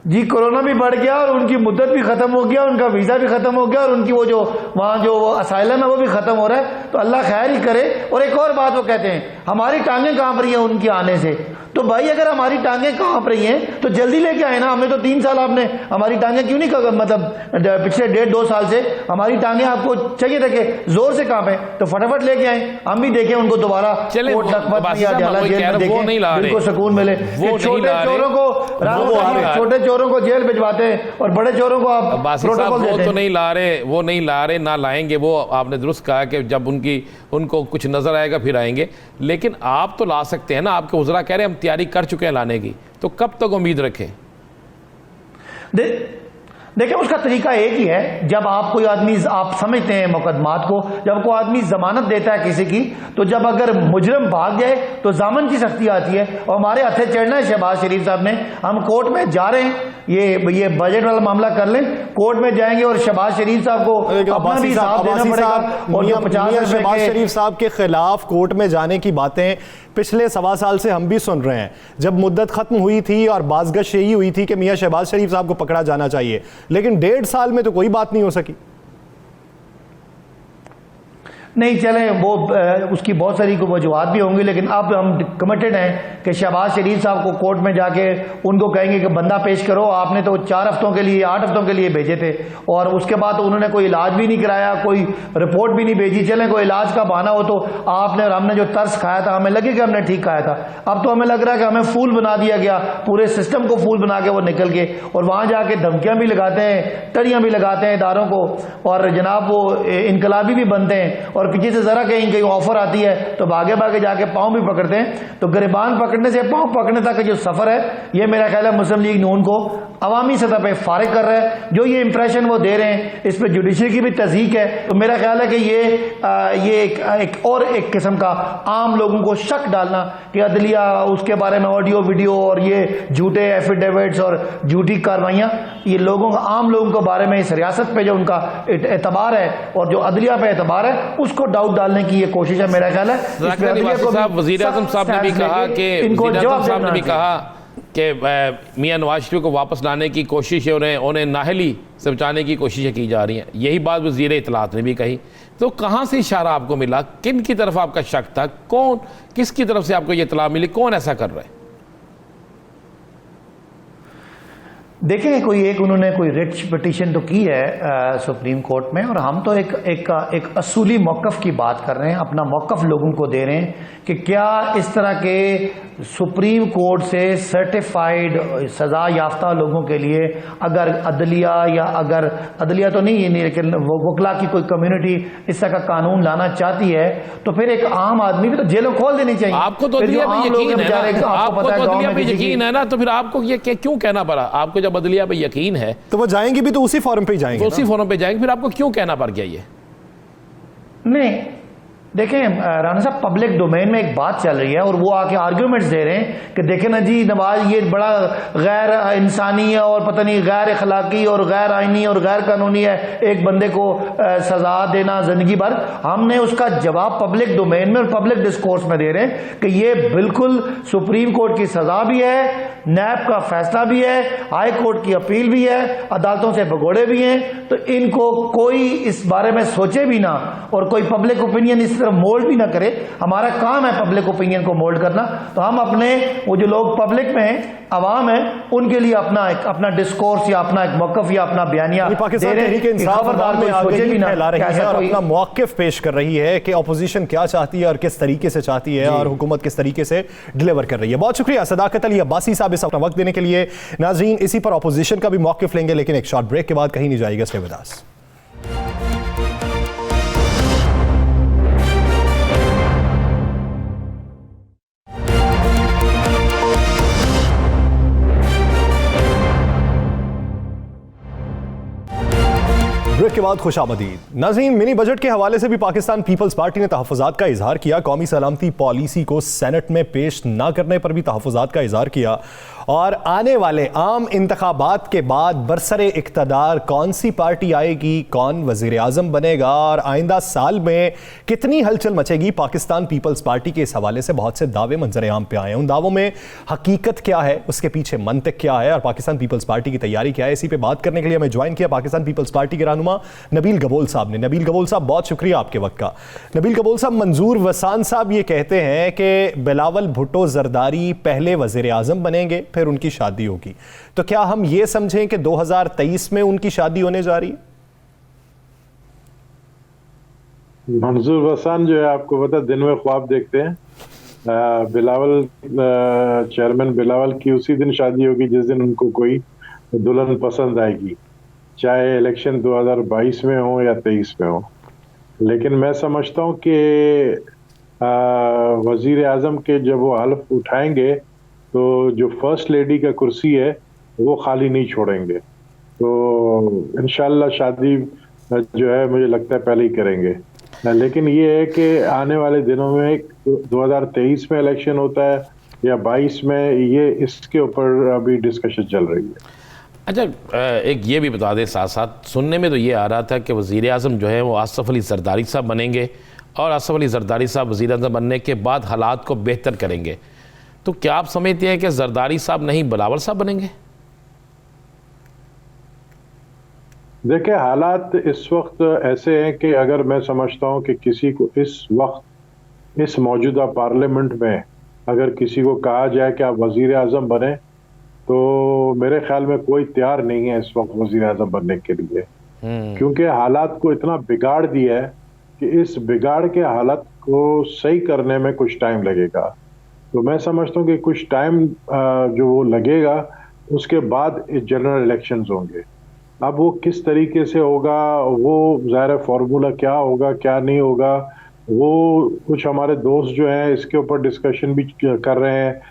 जी कोरोना भी बढ़ गया और उनकी मुद्दत भी खत्म हो गया, उनका वीजा भी खत्म हो गया और उनकी वो जो वहाँ जो असाइलम है वो भी खत्म हो रहा है। तो अल्लाह खैर ही करे। और एक और बात वो कहते हैं हमारी टांगें कांप रही हैं उनके आने से। तो भाई अगर हमारी टांगें कांप रही हैं तो जल्दी लेके आए ना। हमें तो 3 साल आपने हमारी टांगें क्यों नहीं, मतलब पिछले 1.5-2 साल से हमारी टांगें आपको चाहिए था कि जोर से कांपे, तो फटाफट लेके आए, हम भी देखें उनको दोबारा कोट लखपत या अडाला जेल में देखें, दिल को सुकून मिले। छोटे चोरों को छोटे चोरों को जेल भिजवाते हैं और बड़े चोरों को आप प्रोटोकॉल देते हैं। वो नहीं ला रहे, वो नहीं ला रहे, ना लाएंगे। वो आपने दुरुस्त कहा कि जब उनको कुछ नजर आएगा फिर आएंगे, लेकिन आप तो ला सकते हैं ना। आपके उज़रा कह रहे हैं हम तैयारी कर चुके हैं लाने की, तो कब तक उम्मीद रखें? देखिए उसका तरीका एक ही है। जब आप कोई आदमी, आप समझते हैं मुकदमात को, जब कोई आदमी जमानत देता है किसी की, तो जब अगर मुजरम भाग जाए तो जामन की सख्ती आती है। और हमारे हथे चढ़ना है शहबाज शरीफ साहब ने, हम कोर्ट में जा रहे हैं, ये बजट वाला मामला कर लें, कोर्ट में जाएंगे और शहबाज शरीफ साहब को अपना भी हिसाब देना पड़ेगा। और जो 50 शहबाज शरीफ साहब के खिलाफ कोर्ट में जाने की बातें पिछले 1.25 साल से हम भी सुन रहे हैं। जब मुद्दत खत्म हुई थी और बाज़गश यही हुई थी कि मियां शहबाज शरीफ साहब को पकड़ा जाना चाहिए, लेकिन 1.5 साल में तो कोई बात नहीं हो सकी। नहीं चले वो उसकी बहुत सारी वजूहत भी होंगी, लेकिन अब हम कमिटेड हैं कि शहबाज शरीफ साहब को कोर्ट में जाके उनको कहेंगे कि बंदा पेश करो। आपने तो 4 हफ्तों के लिए 8 हफ्तों के लिए भेजे थे और उसके बाद तो उन्होंने कोई इलाज भी नहीं कराया, कोई रिपोर्ट भी नहीं भेजी। चलें कोई इलाज का बहाना हो तो आपने और हमने जो तर्स खाया था हमें लगे कि हमने ठीक खाया था। अब तो हमें लग रहा है कि हमें फूल बना दिया गया, पूरे सिस्टम को फूल बना के वो निकल गए और वहाँ जाके धमकियाँ भी लगाते हैं, टड़ियाँ भी लगाते हैं इदारों को, और जनाब वो इनकलाबी भी बनते हैं। और पीछे से जरा कहीं ऑफर आती है तो भागे भागे जाके पांव भी पकड़ते हैं। तो गिरबान पकड़ने से पांव पकड़ने तक जो सफर है, ये मेरा ख्याल है मुस्लिम लीग नून को अवामी सतह पे फारिग कर रहा है। जो ये इंप्रेशन वो दे रहे हैं, इस पे जुडिशरी की भी तस्दीक है। तो मेरा ख्याल है कि ये एक किस्म का आम लोगों को शक डालना कि अदलिया उसके बारे में ऑडियो वीडियो और ये झूठे एफिडेविट्स और झूठी कार्रवाइयाँ, ये लोगों का, आम लोगों के बारे में इस रियासत पे जो उनका एतबार है और जो अदलिया पे एतबार है उसको डाउट डालने की ये कोशिश है। मेरा ख्याल है वज़ीर-ए-आज़म साहब ने भी कहा कि मियां नवाज शरीफ को वापस लाने की कोशिश है, उन्हें नाहली से बचाने की कोशिशें की जा रही हैं। यही बात वज़ीर इत्तलात ने भी कही। तो कहाँ से इशारा आपको मिला, किन की तरफ आपका शक था, कौन किसकी तरफ से आपको ये इत्तला मिली, कौन ऐसा कर रहा है? देखें, उन्होंने कोई रिट पिटीशन तो की है सुप्रीम कोर्ट में, और हम तो एक असूली मौक़िफ़ की बात कर रहे हैं, अपना मौक़िफ़ लोगों को दे रहे हैं कि क्या इस तरह के सुप्रीम कोर्ट से सर्टिफाइड सज़ा याफ्ता लोगों के लिए अगर अदलिया, या अगर अदलिया तो नहीं लेकिन वकला की कोई कम्युनिटी इस तरह का कानून लाना चाहती है, तो फिर एक आम आदमी भी तो जेलों खोल देनी चाहिए। आपको तो अदलिया पे यकीन है ना, आपको तो अदलिया पे यकीन है ना, तो फिर आपको ये क्यों कहना पड़ा? आपको जब अदलिया पे यकीन है तो वो जाएंगे भी तो उसी फॉरम पे ही जाएंगे, तो उसी फॉरम पे जाएंगे, फिर आपको क्यों कहना पड़ गया ये? नहीं, देखें राना साहब, पब्लिक डोमेन में एक बात चल रही है और वो आके आर्ग्यूमेंट्स दे रहे हैं कि देखें ना जी, नवाज ये बड़ा गैर इंसानी है और पता नहीं गैर अखलाकी और गैर आइनी और गैर कानूनी है एक बंदे को सजा देना जिंदगी भर। हमने उसका जवाब पब्लिक डोमेन में और पब्लिक डिस्कोर्स में दे रहे हैं कि ये बिल्कुल सुप्रीम कोर्ट की सजा भी है, नैब का फैसला भी है, हाई कोर्ट की अपील भी है, अदालतों से भगोड़े भी हैं, तो इनको कोई इस बारे में सोचे भी ना और कोई पब्लिक ओपिनियन इस तरह मोल्ड भी ना करे। हमारा काम है पब्लिक ओपिनियन को मोल्ड करना, तो हम अपने वो जो लोग पब्लिक में हैं, अवाम है, उनके लिए अपना डिस्कोर्स या अपना एक मौक़िफ़ या अपना बयानिया पाकिस्तान तहरीक इंसाफ में आगे भी फैला रही है और अपना मौक़िफ़ पेश कर रही है कि अपोजिशन क्या चाहती है और किस तरीके से चाहती है और हुकूमत किस तरीके से डिलीवर कर रही है। बहुत शुक्रिया सदाकत अली अब्बासी साहब इस अपना वक्त देने के लिए। नाज़रीन, इसी पर अपोजिशन का भी मौक़िफ़ लेंगे, लेकिन एक शॉर्ट ब्रेक के बाद कहीं नहीं जाएगा। Stay with us. ब्रेक के बाद खुशामदीद। नाज़रीन, मिनी बजट के हवाले से भी पाकिस्तान पीपल्स पार्टी ने तहफ़्फ़ुज़ात का इजहार किया। कौमी सलामती पॉलिसी को सेनेट में पेश न करने पर भी तहफ़्फ़ुज़ात का इजहार किया और आने वाले आम इंतखाबात के बाद बरसरे इक़्तिदार कौन सी पार्टी आएगी, कौन वज़ीर आज़म बनेगा और आइंदा साल में कितनी हलचल मचेगी, पाकिस्तान पीपल्स पार्टी के इस हवाले से बहुत से दावे मंजर आम पे आए हैं। उन दावों में हकीकत क्या है, उसके पीछे मंतिक क्या है और पाकिस्तान पीपल्स पार्टी की तैयारी क्या है, इसी पर बात करने के लिए हमें ज्वाइन किया पाकिस्तान पीपल्स पार्टी के रहनुमा नबील गबोल साहब ने। नबील गबोल साहब, बहुत शुक्रिया आपके वक्त का। नबील गबोल साहब, मंजूर वसान साहब ये कहते हैं कि बिलावल भुट्टो जरदारी पहले वज़ीर आज़म बनेंगे, फिर उनकी शादी होगी, तो क्या हम ये समझें कि 2023 में उनकी शादी होने जा रही है? मंजूर वसान जो है, आपको पता, दिन में ख्वाब देखते हैं। बिलावल चेयरमैन बिलावल की उसी दिन शादी होगी जिस दिन उनको कोई दुल्हन पसंद आएगी, चाहे इलेक्शन 2022 में हो या 23 में हो। लेकिन मैं समझता हूँ कि वज़ीर आज़म के जब वो हल्फ उठाएंगे तो जो फर्स्ट लेडी का कुर्सी है वो खाली नहीं छोड़ेंगे, तो इंशाल्लाह शादी जो है मुझे लगता है पहले ही करेंगे। लेकिन ये है कि आने वाले दिनों में 2023 में इलेक्शन होता है या 22 में, ये इसके ऊपर अभी डिस्कशन चल रही है। अच्छा, एक ये भी बता दें साथ साथ, सुनने में तो ये आ रहा था कि वज़ीर आज़म जो है वो आसफ़ अली ज़रदारी साहब बनेंगे और आसफ़ अली ज़रदारी साहब वज़ीर आज़म बनने के बाद हालात को बेहतर करेंगे, तो क्या आप समझते हैं कि ज़रदारी साहब नहीं बिलावल साहब बनेंगे? देखिए, हालात इस वक्त ऐसे हैं कि अगर मैं समझता हूं कि किसी को इस वक्त इस मौजूदा पार्लियामेंट में अगर किसी को कहा जाए कि आप वज़ीर आज़म बने, तो मेरे ख्याल में कोई तैयार नहीं है इस वक्त वज़ीर आज़म बनने के लिए, क्योंकि हालात को इतना बिगाड़ दिया है कि इस बिगाड़ के हालात को सही करने में कुछ टाइम लगेगा। तो मैं समझता हूँ कि कुछ टाइम जो वो लगेगा, उसके बाद जनरल इलेक्शंस होंगे। अब वो किस तरीके से होगा, वो ज़ाहिर फार्मूला क्या होगा क्या नहीं होगा, वो कुछ हमारे दोस्त जो हैं इसके ऊपर डिस्कशन भी कर रहे हैं,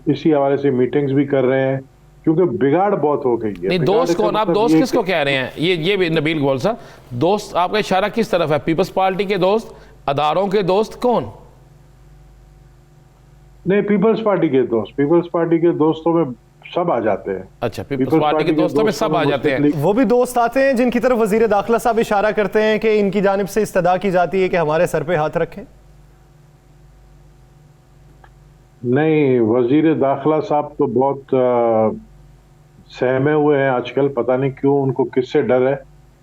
इसी हवाले से मीटिंग्स भी कर रहे हैं, क्योंकि बिगाड़ बहुत हो गई है। नहीं, दोस्त कौन, आप दोस्त किसको कह रहे हैं? ये भी नबील गबोल साहब, दोस्त आपका इशारा किस तरफ है? पीपल्स पार्टी के दोस्त, अदारों के दोस्त, कौन? नहीं, पीपल्स पार्टी के दोस्त, पीपल्स पार्टी के दोस्तों में सब आ जाते हैं। अच्छा, पीपल्स पार्टी के दोस्तों में सब आ जाते हैं। वो भी दोस्त आते हैं जिनकी तरफ वजीर दाखिला साहब इशारा करते हैं कि इनकी जानिब से इस्तदा की जाती है कि हमारे सर पे हाथ रखें। नहीं, वजीर दाखिला साहब तो बहुत सहमे हुए हैं आजकल, पता नहीं क्यों, उनको किससे डर है।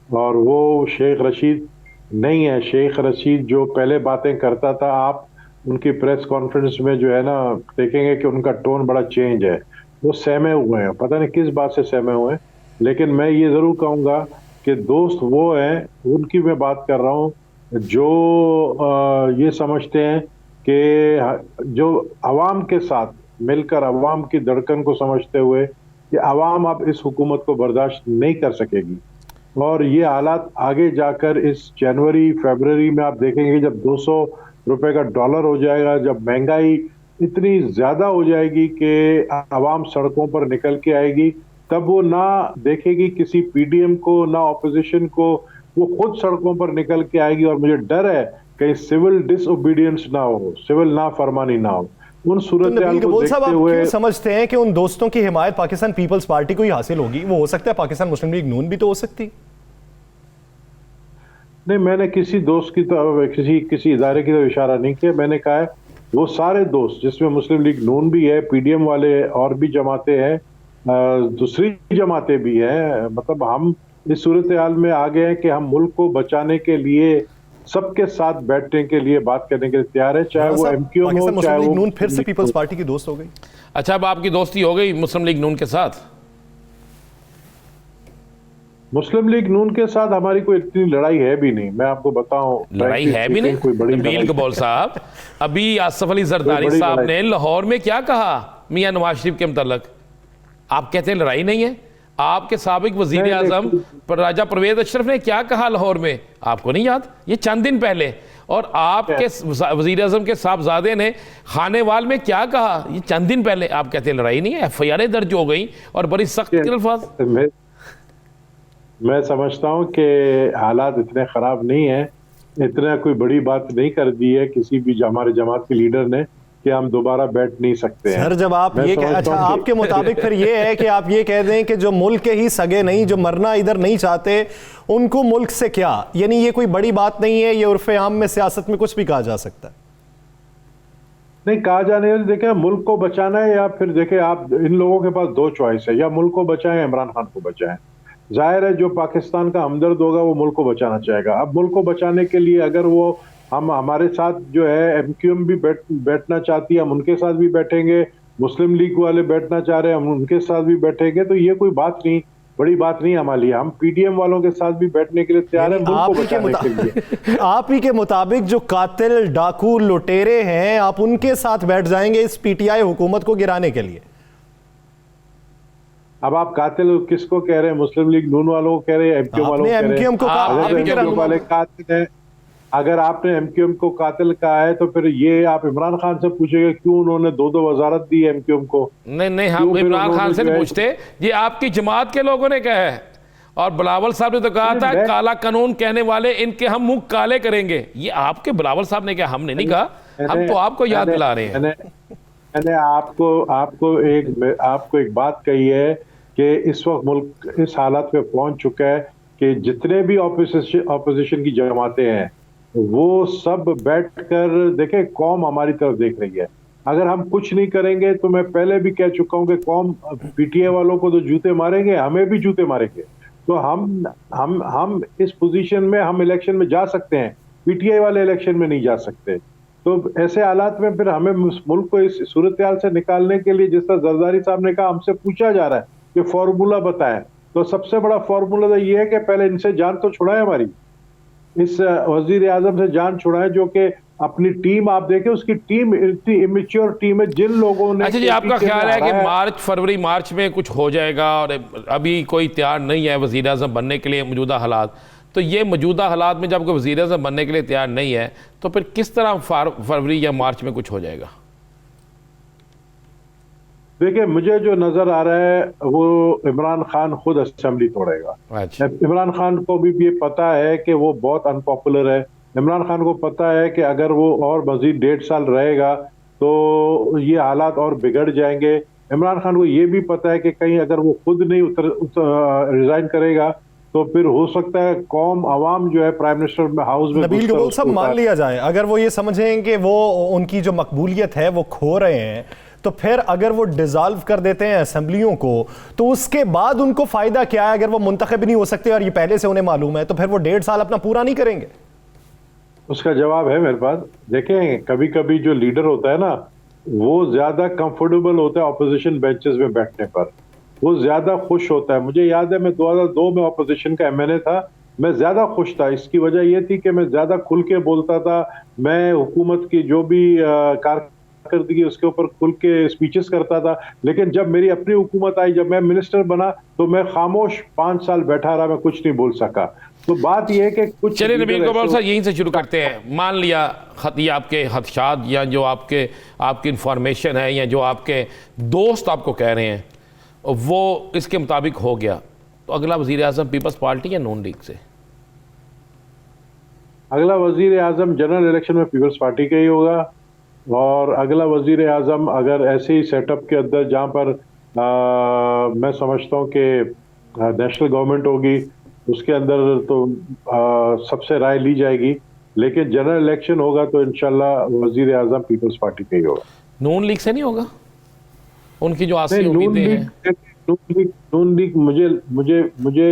और वो शेख रशीद नहीं है। शेख रशीद जो पहले बातें करता था, आप उनकी प्रेस कॉन्फ्रेंस में जो है ना देखेंगे कि उनका टोन बड़ा चेंज है। वो सहमे हुए हैं, पता नहीं किस बात से सहमे हुए हैं। लेकिन मैं ये ज़रूर कहूँगा कि दोस्त वो हैं, उनकी मैं बात कर रहा हूँ जो ये समझते हैं कि जो अवाम के साथ मिलकर अवाम की धड़कन को समझते हुए कि अवाम अब इस हुकूमत को बर्दाश्त नहीं कर सकेगी, और ये हालात आगे जाकर इस जनवरी फरवरी में आप देखेंगे जब 200 रुपए का डॉलर हो जाएगा, जब महंगाई इतनी ज्यादा हो जाएगी कि आवाम सड़कों पर निकल के आएगी, तब वो ना देखेगी किसी पीडीएम को ना ऑपोजिशन को, वो खुद सड़कों पर निकल के आएगी। और मुझे डर है कहीं सिविल डिसओबीडियंस ना हो, सिविल नाफरमानी ना हो। उन सूरत नबील कबूल साहब, आप क्यों समझते हैं कि उन दोस्तों की हिमायत पाकिस्तान पीपल्स पार्टी को ही हासिल होगी? वो हो सकता है पाकिस्तान मुस्लिम लीग नून भी तो हो सकती। नहीं, मैंने किसी दोस्त की तो किसी इदारे की तो इशारा नहीं किया। मैंने कहा है वो सारे दोस्त जिसमें मुस्लिम लीग नून भी है, पीडीएम वाले और भी जमातें हैं, दूसरी जमातें भी हैं, मतलब हम इस सूरत हाल में आ गए हैं कि हम मुल्क को बचाने के लिए सबके साथ बैठने के लिए बात करने के लिए तैयार है, चाहे वो एमक्यूएम हो चाहे वो नून फिर से पीपल्स पार्टी की दोस्त हो गई। अच्छा, अब आपकी दोस्ती हो गई मुस्लिम लीग नून के साथ? मुस्लिम लीग नून के साथ हमारी कोई इतनी लड़ाई है भी नहीं, मैं आपको बताऊं। लड़ाई है भी नहीं? कोई बड़ी नबील कबूल साहब, अभी आसिफ अली जरदारी साहब ने लाहौर में क्या कहा मियां नवाज शरीफ के मुतल्लक? आप कहते हैं लड़ाई नहीं है। आपके साबिक वजीर आजम राजा परवेज अशरफ ने क्या कहा लाहौर में, आपको नहीं याद? ये चंद दिन पहले। और आपके वजीर आजम के साहबजादे ने खानेवाल में क्या कहा, ये चंद दिन पहले। आप कहते हैं लड़ाई नहीं है। एफआईआर दर्ज हो गई और बड़ी सख्त अल्फाज। मैं समझता हूं कि हालात इतने खराब नहीं है, इतना कोई बड़ी बात नहीं कर दी है किसी भी हमारे जमात के लीडर ने कि हम दोबारा बैठ नहीं सकते हैं। सर, जब आप ये अच्छा, आपके मुताबिक फिर ये है कि आप ये कह दें कि जो मुल्क के ही सगे नहीं, जो मरना इधर नहीं चाहते, उनको मुल्क से क्या, यानी ये कोई बड़ी बात नहीं है, ये उर्फ आम में सियासत में कुछ भी कहा जा सकता है? नहीं कहा जाने, देखें मुल्क को बचाना है या फिर देखें आप, इन लोगों के पास दो चॉइस है, या मुल्क को बचाएं इमरान खान को बचाएं। जाहिर है जो पाकिस्तान का हमदर्द होगा वो मुल्क को बचाना चाहेगा। अब मुल्क को बचाने के लिए अगर वो हमारे साथ जो है एमक्यूएम भी बैठना चाहती है, हम उनके साथ भी बैठेंगे, मुस्लिम लीग वाले बैठना चाह रहे हैं, हम उनके साथ भी बैठेंगे, तो ये कोई बात नहीं, बड़ी बात नहीं हमारे लिए। हम पीडीएम वालों के साथ भी बैठने के लिए तैयार हैं, मुल्क को बचाने के लिए। आप ही के मुताबिक जो कातिल डाकू लुटेरे हैं, आप उनके साथ बैठ जाएंगे इस पीटीआई हुकूमत को गिराने के लिए? अब आप कातिल किसको कह रहे हैं? मुस्लिम लीग नून वालों को कह रहे हैं, एमक्यूएम वालों को कह रहे हैं? एमक्यूएम वाले कातिल हैं। अगर आपने एमक्यूएम को कातिल कहा है तो फिर ये आप इमरान खान से पूछेंगे क्यों उन्होंने दो वजारत दी एमक्यूएम को? नहीं, हम इमरान खान से नहीं पूछते, ये आपकी जमात के लोगों ने कहा है। और बिलावल साहब ने तो कहा था काला कानून कहने वाले इनके हम मुंह काले करेंगे। ये आपके बिलावल साहब ने कहा, हमने नहीं कहा। हम तो आपको याद दिला रहे हैं। मैंने आपको एक बात कही है कि इस वक्त मुल्क इस हालत में पहुंच चुका है कि जितने भी ऑपोजिशन की जमातें हैं वो सब बैठकर देखें, कौम हमारी तरफ देख रही है। अगर हम कुछ नहीं करेंगे तो मैं पहले भी कह चुका हूं कि कौम पीटीआई वालों को तो जूते मारेंगे, हमें भी जूते मारेंगे। तो हम इस पोजीशन में हम इलेक्शन में जा सकते हैं, पीटीआई वाले इलेक्शन में नहीं जा सकते। तो ऐसे हालात में फिर हमें मुल्क को इस सूरत हाल से निकालने के लिए, जिस तरह जरदारी साहब ने कहा, हमसे पूछा जा रहा है कि फॉर्मूला बताएं। तो सबसे बड़ा फॉर्मूला तो ये है कि पहले इनसे जान तो छुड़ाएं, हमारी इस वजीर आजम से जान छुड़ाएं, जो कि अपनी टीम आप देखें, उसकी टीम इतनी इमेच्योर टीम है। जिन लोगों ने, अच्छा जी, आपका ख्याल है कि फरवरी मार्च में कुछ हो जाएगा और अभी कोई तैयार नहीं है वजीर आजम बनने के लिए मौजूदा हालात, तो ये मौजूदा हालात में जब कोई वजीर आजम बनने के लिए तैयार नहीं है तो फिर किस तरह फरवरी या मार्च में कुछ हो जाएगा? देखिए, मुझे जो नजर आ रहा है वो इमरान खान खुद असेंबली तोड़ेगा। अच्छा। इमरान खान को भी ये पता है कि वो बहुत अनपॉपुलर है। इमरान खान को पता है कि अगर वो और मजीद 1.5 साल रहेगा तो ये हालात और बिगड़ जाएंगे। इमरान खान को ये भी पता है कि कहीं अगर वो खुद नहीं रिजाइन करेगा तो फिर हो सकता है कौम अवाम जो है प्राइम मिनिस्टर हाउस में। नबील कबूल साहब, मान लिया जाए अगर वो ये समझें कि वो उनकी जो मकबूलियत है वो खो रहे हैं, तो फिर अगर वो डिसॉल्व कर देते हैं असेंबलियों को, तो उसके बाद उनको फायदा क्या है? अगर वो मुंतखब नहीं हो सकते और ये पहले से उन्हें मालूम है, तो फिर वो 1.5 साल अपना पूरा नहीं करेंगे? उसका जवाब है मेरे पास। देखें, कभी कभी जो लीडर होता है ना, वो ज्यादा कंफर्टेबल होता है ऑपोजिशन बेंचेस में बैठने पर, वो ज्यादा खुश होता है। मुझे याद है मैं 2002 में ऑपोजिशन का एमएनए था, मैं ज्यादा खुश था। इसकी वजह ये थी कि मैं ज्यादा खुल के बोलता था, मैं हुकूमत की जो भी कारकर्दगी उसके ऊपर खुल के स्पीचेस करता था। लेकिन जब मेरी अपनी हुकूमत आई, जब मैं मिनिस्टर बना, तो मैं खामोश 5 साल बैठा रहा, मैं कुछ नहीं बोल सका। तो बात यह है कि कुछ चलिए नबील कबूल साहब यहीं से शुरू करते हैं। मान लिया ये आपके खदशात या जो आपकी इंफॉर्मेशन है या जो आपके दोस्त आपको कह रहे हैं वो इसके मुताबिक हो गया, तो अगला वज़ीर आज़म पीपल्स पार्टी या नून लीग से? अगला वजीर आजम जनरल इलेक्शन में पीपल्स पार्टी का ही होगा। और अगला वजीर आजम अगर ऐसे ही सेटअप के अंदर जहां पर मैं समझता हूं कि नेशनल गवर्नमेंट होगी, उसके अंदर तो सबसे राय ली जाएगी। लेकिन जनरल इलेक्शन होगा तो इंशाल्लाह वजीर आजम पीपल्स पार्टी का ही होगा। नून लीग से नहीं होगा? उनकी जो आसी उम्मीदें हैं। नून लीग मुझे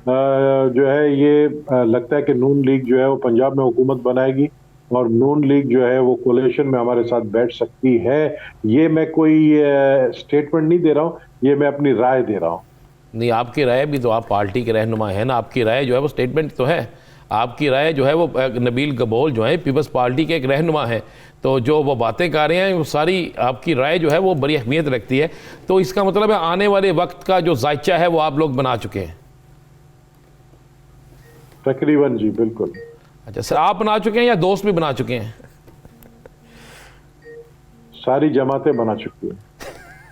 जो है ये लगता है कि नून लीग जो है वो पंजाब में हुकूमत बनाएगी और नून लीग जो है वो कोलिशन में हमारे साथ बैठ सकती है। ये मैं कोई स्टेटमेंट नहीं दे रहा हूँ, ये मैं अपनी राय दे रहा हूँ। नहीं, आपकी राय भी तो, आप पार्टी के रहनुमा है ना, आपकी राय जो है वो स्टेटमेंट तो है। आपकी राय जो है वो नबील कबूल जो है पीपल्स पार्टी के एक रहनुमा है, तो जो वो बातें कर रहे हैं वो सारी आपकी राय जो है वो बड़ी अहमियत रखती है। तो इसका मतलब है आने वाले वक्त का जो जायचा है वो आप लोग बना चुके हैं? तकरीबन जी, बिल्कुल। अच्छा सर, आप बना चुके हैं या दोस्त भी बना चुके हैं? सारी जमातें बना चुकी हैं।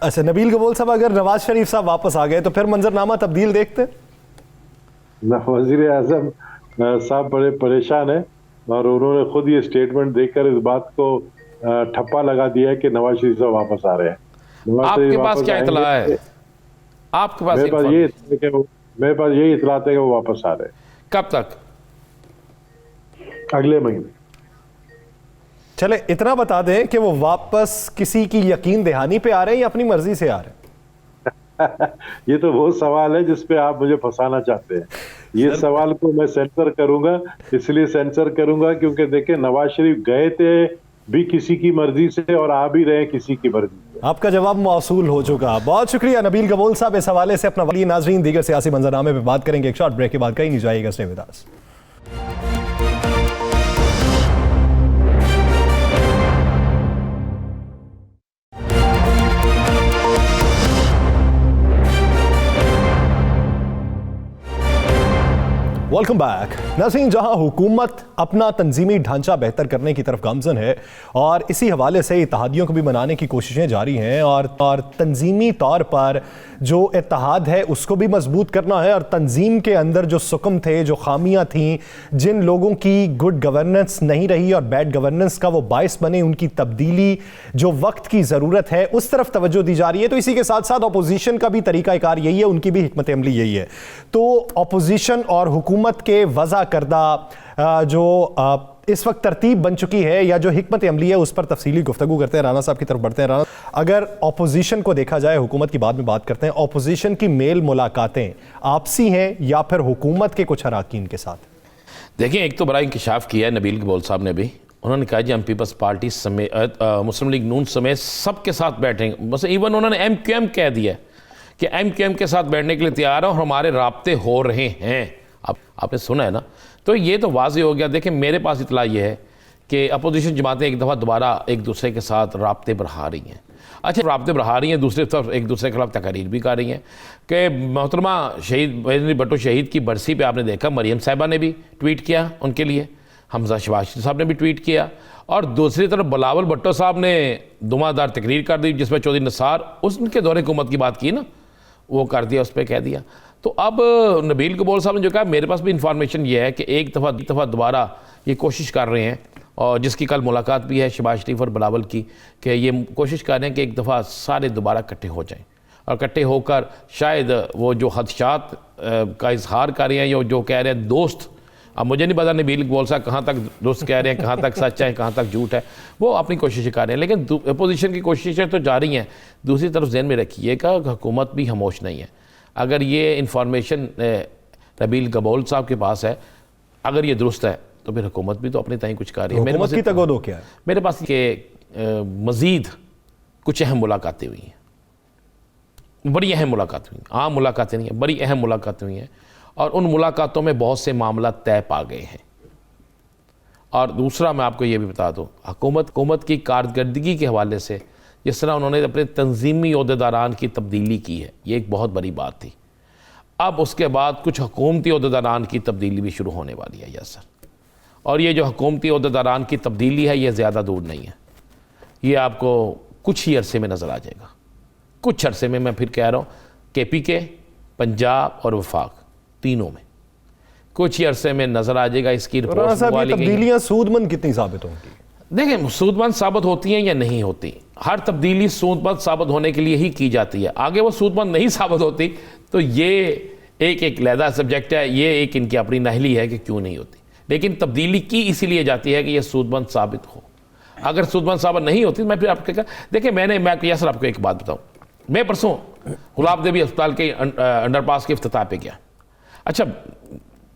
अच्छा नबील कबूल साहब, अगर नवाज शरीफ साहब वापस आ गए तो फिर मंजरनामा तब्दील देखते? वजीर आजम साहब बड़े परेशान है और उन्होंने खुद ये स्टेटमेंट देकर इस बात को ठप्पा लगा दिया है कि नवाज शरीफ साहब वापस आ रहे हैं। आपके पास क्या इतला है? आपके पास मेरे पास यही इतलात है कि वो वापस आ रहे हैं। कब तक? अगले महीने। चले इतना बता दें कि वो वापस किसी की यकीन दहानी पे आ रहे हैं या अपनी मर्जी से आ रहे हैं? ये तो वो सवाल है जिसपे आप मुझे फंसाना चाहते हैं। ये सवाल को मैं सेंसर करूंगा, इसलिए सेंसर करूंगा क्योंकि देखें नवाज शरीफ गए थे भी किसी की मर्जी से और आ भी रहे किसी की मर्जी से। आपका जवाब मौसूल हो चुका। बहुत शुक्रिया नबील कबूल साहब। इस हवाले से अपना वली नाजरीन दीगर सियासी मंजरनामे पे बात करेंगे एक शॉर्ट ब्रेक के बाद। कहीं नहीं जाइएगा, stay with us. Welcome back. नाज़रीन, जहां हुकूमत अपना तंजीमी ढांचा बेहतर करने की तरफ गामजन है और इसी हवाले से इत्तेहादियों को भी बनाने की कोशिशें जारी हैं और तंजीमी तौर पर जो इत्तेहाद है उसको भी मजबूत करना है और तंजीम के अंदर जो सुकम थे, जो खामियां थीं, जिन लोगों की गुड गवर्नेंस नहीं रही और बैड गवर्नेंस का वो बायस बने, उनकी तब्दीली जो वक्त की ज़रूरत है उस तरफ तवज्जो दी जा रही है। तो इसी के साथ साथ अपोजिशन का भी तरीक़ाकार यही है, उनकी भी हिकमत अमली यही है। तो अपोजिशन और हुकूमत के वज़ा करदा जो इस वक्त तरतीब बन चुकी है या जो हिकमत अमली है उस पर तफसीली गुफ्तगू करते हैं। राना साहब की तरफ बढ़ते हैं। राना, अगर अपोजिशन को देखा जाए, हुकूमत की बाद में बात करते हैं, अपोजिशन की मेल मुलाकातें आपसी हैं या फिर हुकूमत के कुछ अराकीन के साथ? देखिए, एक तो बड़ा इंकशाफ किया है नबील कबूल साहब ने भी। उन्होंने कहा जी हम पीपल्स पार्टी समेत मुस्लिम लीग नून समेत सबके साथ बैठेंगे। बस इवन उन्होंने MQM कह दिया कि MQM के साथ बैठने के लिए तैयार है और हमारे राब्ते हो रहे हैं। आपने सुना है ना, तो ये तो वाज़ेह हो गया। देखिए, मेरे पास इतला ये है कि अपोजिशन जमातें एक दफ़ा दोबारा एक दूसरे के साथ राब्ते बढ़ा रही हैं। अच्छा, राब्ते बढ़ा रही हैं, दूसरी तरफ एक दूसरे के खिलाफ तकारीर भी कर रही हैं कि मोहतरमा शहीद भट्टो शहीद की बरसी पे आपने देखा मरियम साहिबा ने भी ट्वीट किया उनके लिए, हमजा शहबाज साहब ने भी ट्वीट किया और दूसरी तरफ बिलावल भुट्टो साहब ने दुमादार तकरीर कर दी जिसमें चौधरी निसार उनके दौरे हुकूमत की बात की ना, वो कर दिया, उस पर कह दिया। तो अब नबील कबूल साहब ने जो कहा, मेरे पास भी इंफॉर्मेशन ये है कि एक दफ़ा दोबारा ये कोशिश कर रहे हैं और जिसकी कल मुलाकात भी है शहबाज शरीफ और बिलावल की, कि ये कोशिश कर रहे हैं कि एक दफ़ा सारे दोबारा इकट्ठे हो जाएं और इकट्ठे होकर शायद वो जो खदशात का इजहार कर रहे हैं या जो कह रहे हैं दोस्त, अब मुझे नहीं पता नबील कबूल साहब कहाँ तक दोस्त कह रहे हैं, कहाँ तक सच है, कहाँ तक झूठ है, वो अपनी कोशिशें कर रहे हैं। लेकिन अपोजिशन की कोशिशें तो जारी हैं। दूसरी तरफ ज़हन में रखिएगा हुकूमत भी खामोश नहीं है। अगर ये इंफॉर्मेशन नबील कबूल साहब के पास है, अगर ये दुरुस्त है, तो फिर हुकूमत भी तो अपने ताई कुछ कर रही है। हुकूमत की तगोदो क्या है? मेरे पास के मज़ीद कुछ अहम मुलाकातें हुई हैं, बड़ी अहम मुलाकात हुई, आम मुलाकातें नहीं हैं, बड़ी अहम मुलाकातें हुई हैं, और उन मुलाकातों में बहुत से मामला तय पा गए हैं। और दूसरा मैं आपको ये भी बता दूँ, हुकूमत की कारकर्दगी के हवाले से जिस तरह उन्होंने अपने तंजीमी ओहदेदारान की तब्दीली की है, ये एक बहुत बड़ी बात थी। अब उसके बाद कुछ हुकूमती ओहदेदारान की तब्दीली भी शुरू होने वाली है यासर, और ये जो हुकूमती ओहदेदारान की तब्दीली है ये ज़्यादा दूर नहीं है, ये आपको कुछ ही अरसे में नज़र आ जाएगा। कुछ अरसे में, मैं फिर कह रहा हूँ, KPK, पंजाब और वफाक तीनों में कुछ ही अरसे में नज़र आ जाएगा। इसकी तब्दीलियाँ सूदमंद कितनी साबित होंगी? देखें, सूदमंद साबित होती हैं या नहीं होती, हर तब्दीली सूदमंद साबित होने के लिए ही की जाती है। आगे वो सूदमंद नहीं साबित होती तो ये एक लहदा सब्जेक्ट है, ये एक इनकी अपनी नहली है कि क्यों नहीं होती, लेकिन तब्दीली की इसीलिए जाती है कि ये सूदमंद साबित हो। अगर सूदमंद साबित नहीं होती, मैं फिर आपके कहा, देखिए मैं यासर आपको एक बात बताऊँ, मैं परसों गुलाब देवी अस्पताल के अंडरपास के इफ्तिताह पे गया। अच्छा,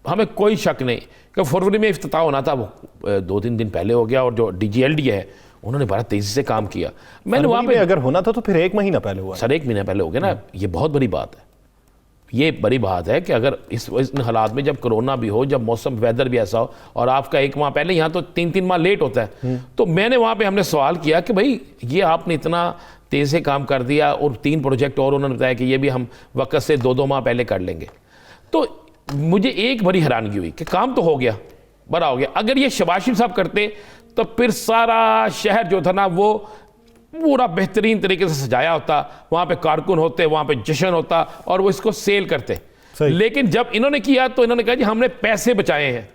हमें कोई शक नहीं कि फरवरी में इफ्तिताह होना था, वो 2-3 दिन पहले हो गया, और जो DGLD है उन्होंने बड़ा तेज़ी से काम किया। मैंने वहाँ पे, अगर होना था तो फिर 1 महीना पहले हुआ। सर 1 महीना पहले हो गया ना, ये बहुत बड़ी बात है। ये बड़ी बात है कि अगर इस हालात में, जब कोरोना भी हो, जब मौसम वेदर भी ऐसा हो, और आपका 1 माह पहले, यहाँ तो 3-3 माह लेट होता है, तो मैंने वहाँ पे हमने सवाल किया कि भाई ये आपने इतना तेज़ से काम कर दिया, और 3 प्रोजेक्ट और उन्होंने बताया कि ये भी हम वक्त से 2-2 माह पहले कर लेंगे। तो मुझे एक बड़ी हैरानगी हुई कि काम तो हो गया, बड़ा हो गया। अगर ये शहबाज शरीफ साहब करते तो फिर सारा शहर जो था ना वो पूरा बेहतरीन तरीके से सजाया होता, वहाँ पे कारकुन होते, वहाँ पे जश्न होता, और वो इसको सेल करते। लेकिन जब इन्होंने किया तो इन्होंने कहा जी हमने पैसे बचाए हैं।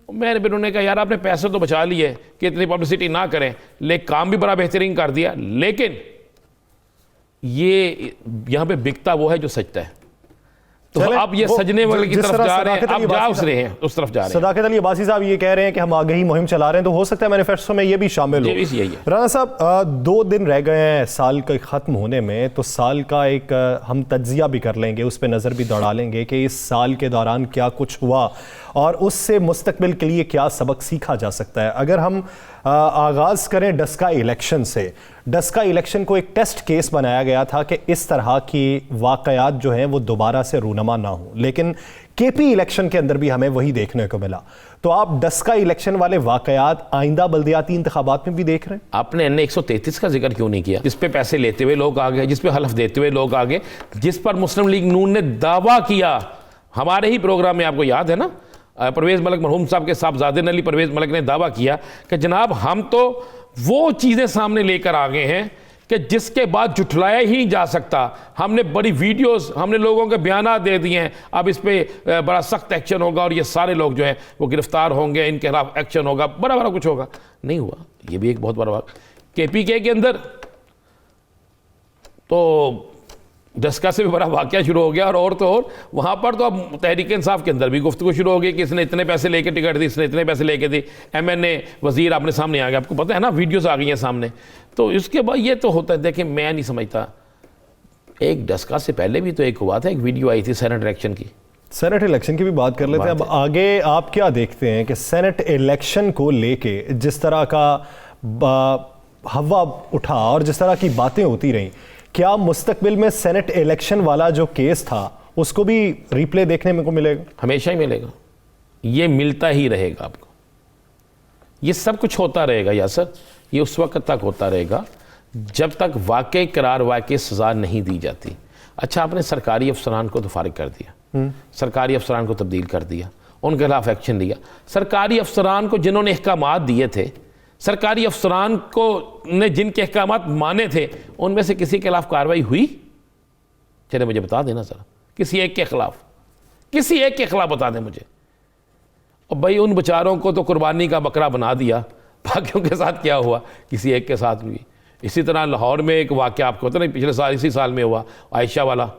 मैंने फिर उन्होंने कहा यार आपने पैसे तो बचा लिए कि इतनी पब्लिसिटी ना करें, लेकिन काम भी बड़ा बेहतरीन कर दिया, लेकिन ये यहाँ पे बिकता वो है जो सजता है। तो अब ये सजने वाले की तरफ जा रहे हैं, अब जा उस रहे हैं, उस तरफ जा रहे हैं। सदाकत अली अब्बासी साहब ये कह रहे हैं कि हम आगे ही मुहिम चला रहे हैं, तो हो सकता है मैनिफेस्टो में ये भी शामिल हो। यही है। राना साहब, 2 दिन रह गए हैं साल के ख़त्म होने में, तो साल का एक हम तज्जिया भी कर लेंगे, उस पर नज़र भी दौड़ा लेंगे कि इस साल के दौरान क्या कुछ हुआ और उससे मुस्तकबिल के लिए क्या सबक सीखा जा सकता है। अगर हम आगाज़ करें डस्का इलेक्शन से, डस्का इलेक्शन को एक टेस्ट केस बनाया गया था कि इस तरह की वाक़यात जो हैं वो दोबारा से रूनमा ना हो, लेकिन KP इलेक्शन के अंदर भी हमें वही देखने को मिला। तो आप डस्का इलेक्शन वाले वाक़यात आइंदा बल्दियाती इंतखाबात में भी देख रहे हैं? आपने NA 133 का जिक्र क्यों नहीं किया, जिस पे पैसे लेते हुए लोग आ गए, जिस पे हलफ देते हुए लोग आ गए, जिस पर मुस्लिम लीग नून ने दावा किया, हमारे ही प्रोग्राम में आपको याद है ना, परवेज़ मलिक मरहूम साहब के साहबजादे अली परवेज़ मलिक ने दावा किया कि जनाब हम तो वो चीज़ें सामने लेकर आ गए हैं कि जिसके बाद जुटलाया ही नहीं जा सकता। हमने बड़ी वीडियोस, हमने लोगों के बयान दे दिए हैं, अब इस पर बड़ा सख्त एक्शन होगा और ये सारे लोग जो हैं वो गिरफ्तार होंगे, इनके खिलाफ एक्शन होगा, बड़ा बड़ा कुछ होगा। नहीं हुआ, ये भी एक बहुत बड़ा बात। KPK के अंदर तो डस्का से भी बड़ा वाक़या शुरू हो गया, और तो और वहाँ पर तो अब तहरीक इंसाफ के अंदर भी गुफ्तगू शुरू हो गई कि इसने इतने पैसे लेके टिकट दी, इसने इतने पैसे लेके दी, MNA वज़ीर आपने सामने आ गया, आपको पता है ना, वीडियोस आ गई हैं सामने। तो इसके बाद ये तो होता है। देखिए मैं नहीं समझता, एक डस्का से पहले भी तो एक हुआ था, एक वीडियो आई थी सेनेट इलेक्शन की। सेनेट इलेक्शन की भी बात कर लेते हैं। अब आगे आप क्या देखते हैं कि सेनेट इलेक्शन को लेके जिस तरह का हवा उठा और जिस तरह की बातें होती रहीं, क्या मुस्तकबिल में सेनेट इलेक्शन वाला जो केस था उसको भी रिप्ले देखने में को मिलेगा? हमेशा ही मिलेगा, ये मिलता ही रहेगा आपको, ये सब कुछ होता रहेगा यासर, ये उस वक्त तक होता रहेगा जब तक वाकई करार, वाकई सज़ा नहीं दी जाती। अच्छा, आपने सरकारी अफसरान को तो फारिग कर दिया, सरकारी अफसरान को तब्दील कर दिया, उनके खिलाफ एक्शन लिया। सरकारी अफसरान को जिन्होंने अहकामात दिए थे, सरकारी अफसरान को ने जिनके अहकामात माने थे, उनमें से किसी के खिलाफ कार्रवाई हुई? चले मुझे बता देना सर, किसी एक के खिलाफ, किसी एक के खिलाफ बता दें मुझे। और भाई उन बेचारों को तो कुर्बानी का बकरा बना दिया, बाकियों के साथ क्या हुआ? किसी एक के साथ भी। इसी तरह लाहौर में एक वाक़या आपको पता नहीं, पिछले साल इसी साल में हुआ, आयशा वाला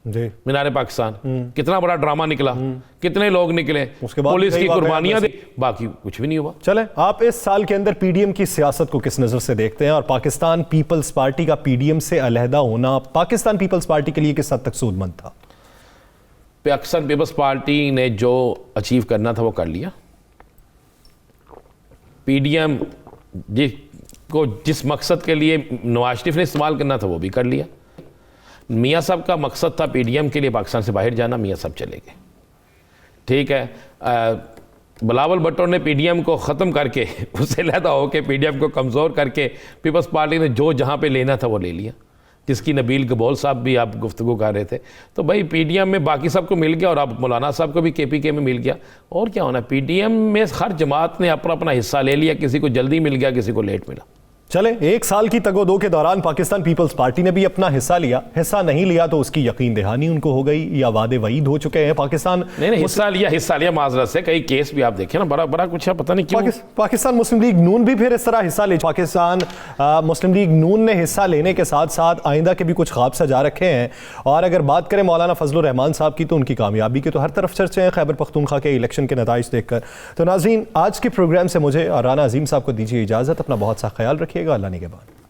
जी, मीनार पाकिस्तान, कितना बड़ा ड्रामा निकला, कितने लोग निकले, उसके बाद पुलिस की कुर्बानियां दी, बाकी कुछ भी नहीं हुआ। चले, आप इस साल के अंदर PDM की सियासत को किस नज़र से देखते हैं और पाकिस्तान पीपल्स पार्टी का PDM से अलहदा होना पाकिस्तान पीपल्स पार्टी के लिए किस हद तक सूदमंद था? पाकिस्तान पीपल्स पार्टी ने जो अचीव करना था वो कर लिया। PDM को जिस मकसद के लिए नवाज शरीफ ने इस्तेमाल करना था वो भी कर लिया। मियाँ साहब का मकसद था पीडीएम के लिए पाकिस्तान से बाहर जाना, मियाँ साहब चले गए, ठीक है। बिलावल भुट्टो ने पीडीएम को ख़त्म करके उससे लहदा होकर पीडीएम को कमज़ोर करके पीपल्स पार्टी ने जो जहाँ पे लेना था वो ले लिया, जिसकी नबील कबोल साहब भी आप गुफ्तगू कर रहे थे। तो भाई पीडीएम में बाकी सबको मिल गया और अब मौलाना साहब को भी केपीके में मिल गया, और क्या होना। पीडीएम में हर जमात ने अपना अपना हिस्सा ले लिया, किसी को जल्दी मिल गया, किसी को लेट मिला। चले, एक साल की तगोदो के दौरान पाकिस्तान पीपल्स पार्टी ने भी अपना हिस्सा लिया, हिस्सा नहीं लिया तो उसकी यकीन दहानी उनको हो गई या वादे वईद हो चुके हैं। पाकिस्तान नहीं हिस्सा लिया माजरत से, कई केस भी आप देखें ना, बड़ा कुछ है, पता नहीं क्यों। पाकिस्तान मुस्लिम लीग नून भी फिर इस तरह हिस्सा ले। पाकिस्तान मुस्लिम लीग नून ने हिस्सा लेने के साथ साथ आइंदा के भी कुछ ख्वाब सजा रखे हैं। और अगर बात करें मौलाना फजलुर रहमान साहब की, तो उनकी कामयाबी के तो हर तरफ चर्चे हैं खैबर पख्तूनख्वा के इलेक्शन के नताइज देखकर। तो नाज़रीन, आज के प्रोग्राम से मुझे और राना अजीम साहब को दीजिए इजाज़त। अपना बहुत सा ख्याल रखिएगा। अल्लाह निगहबान।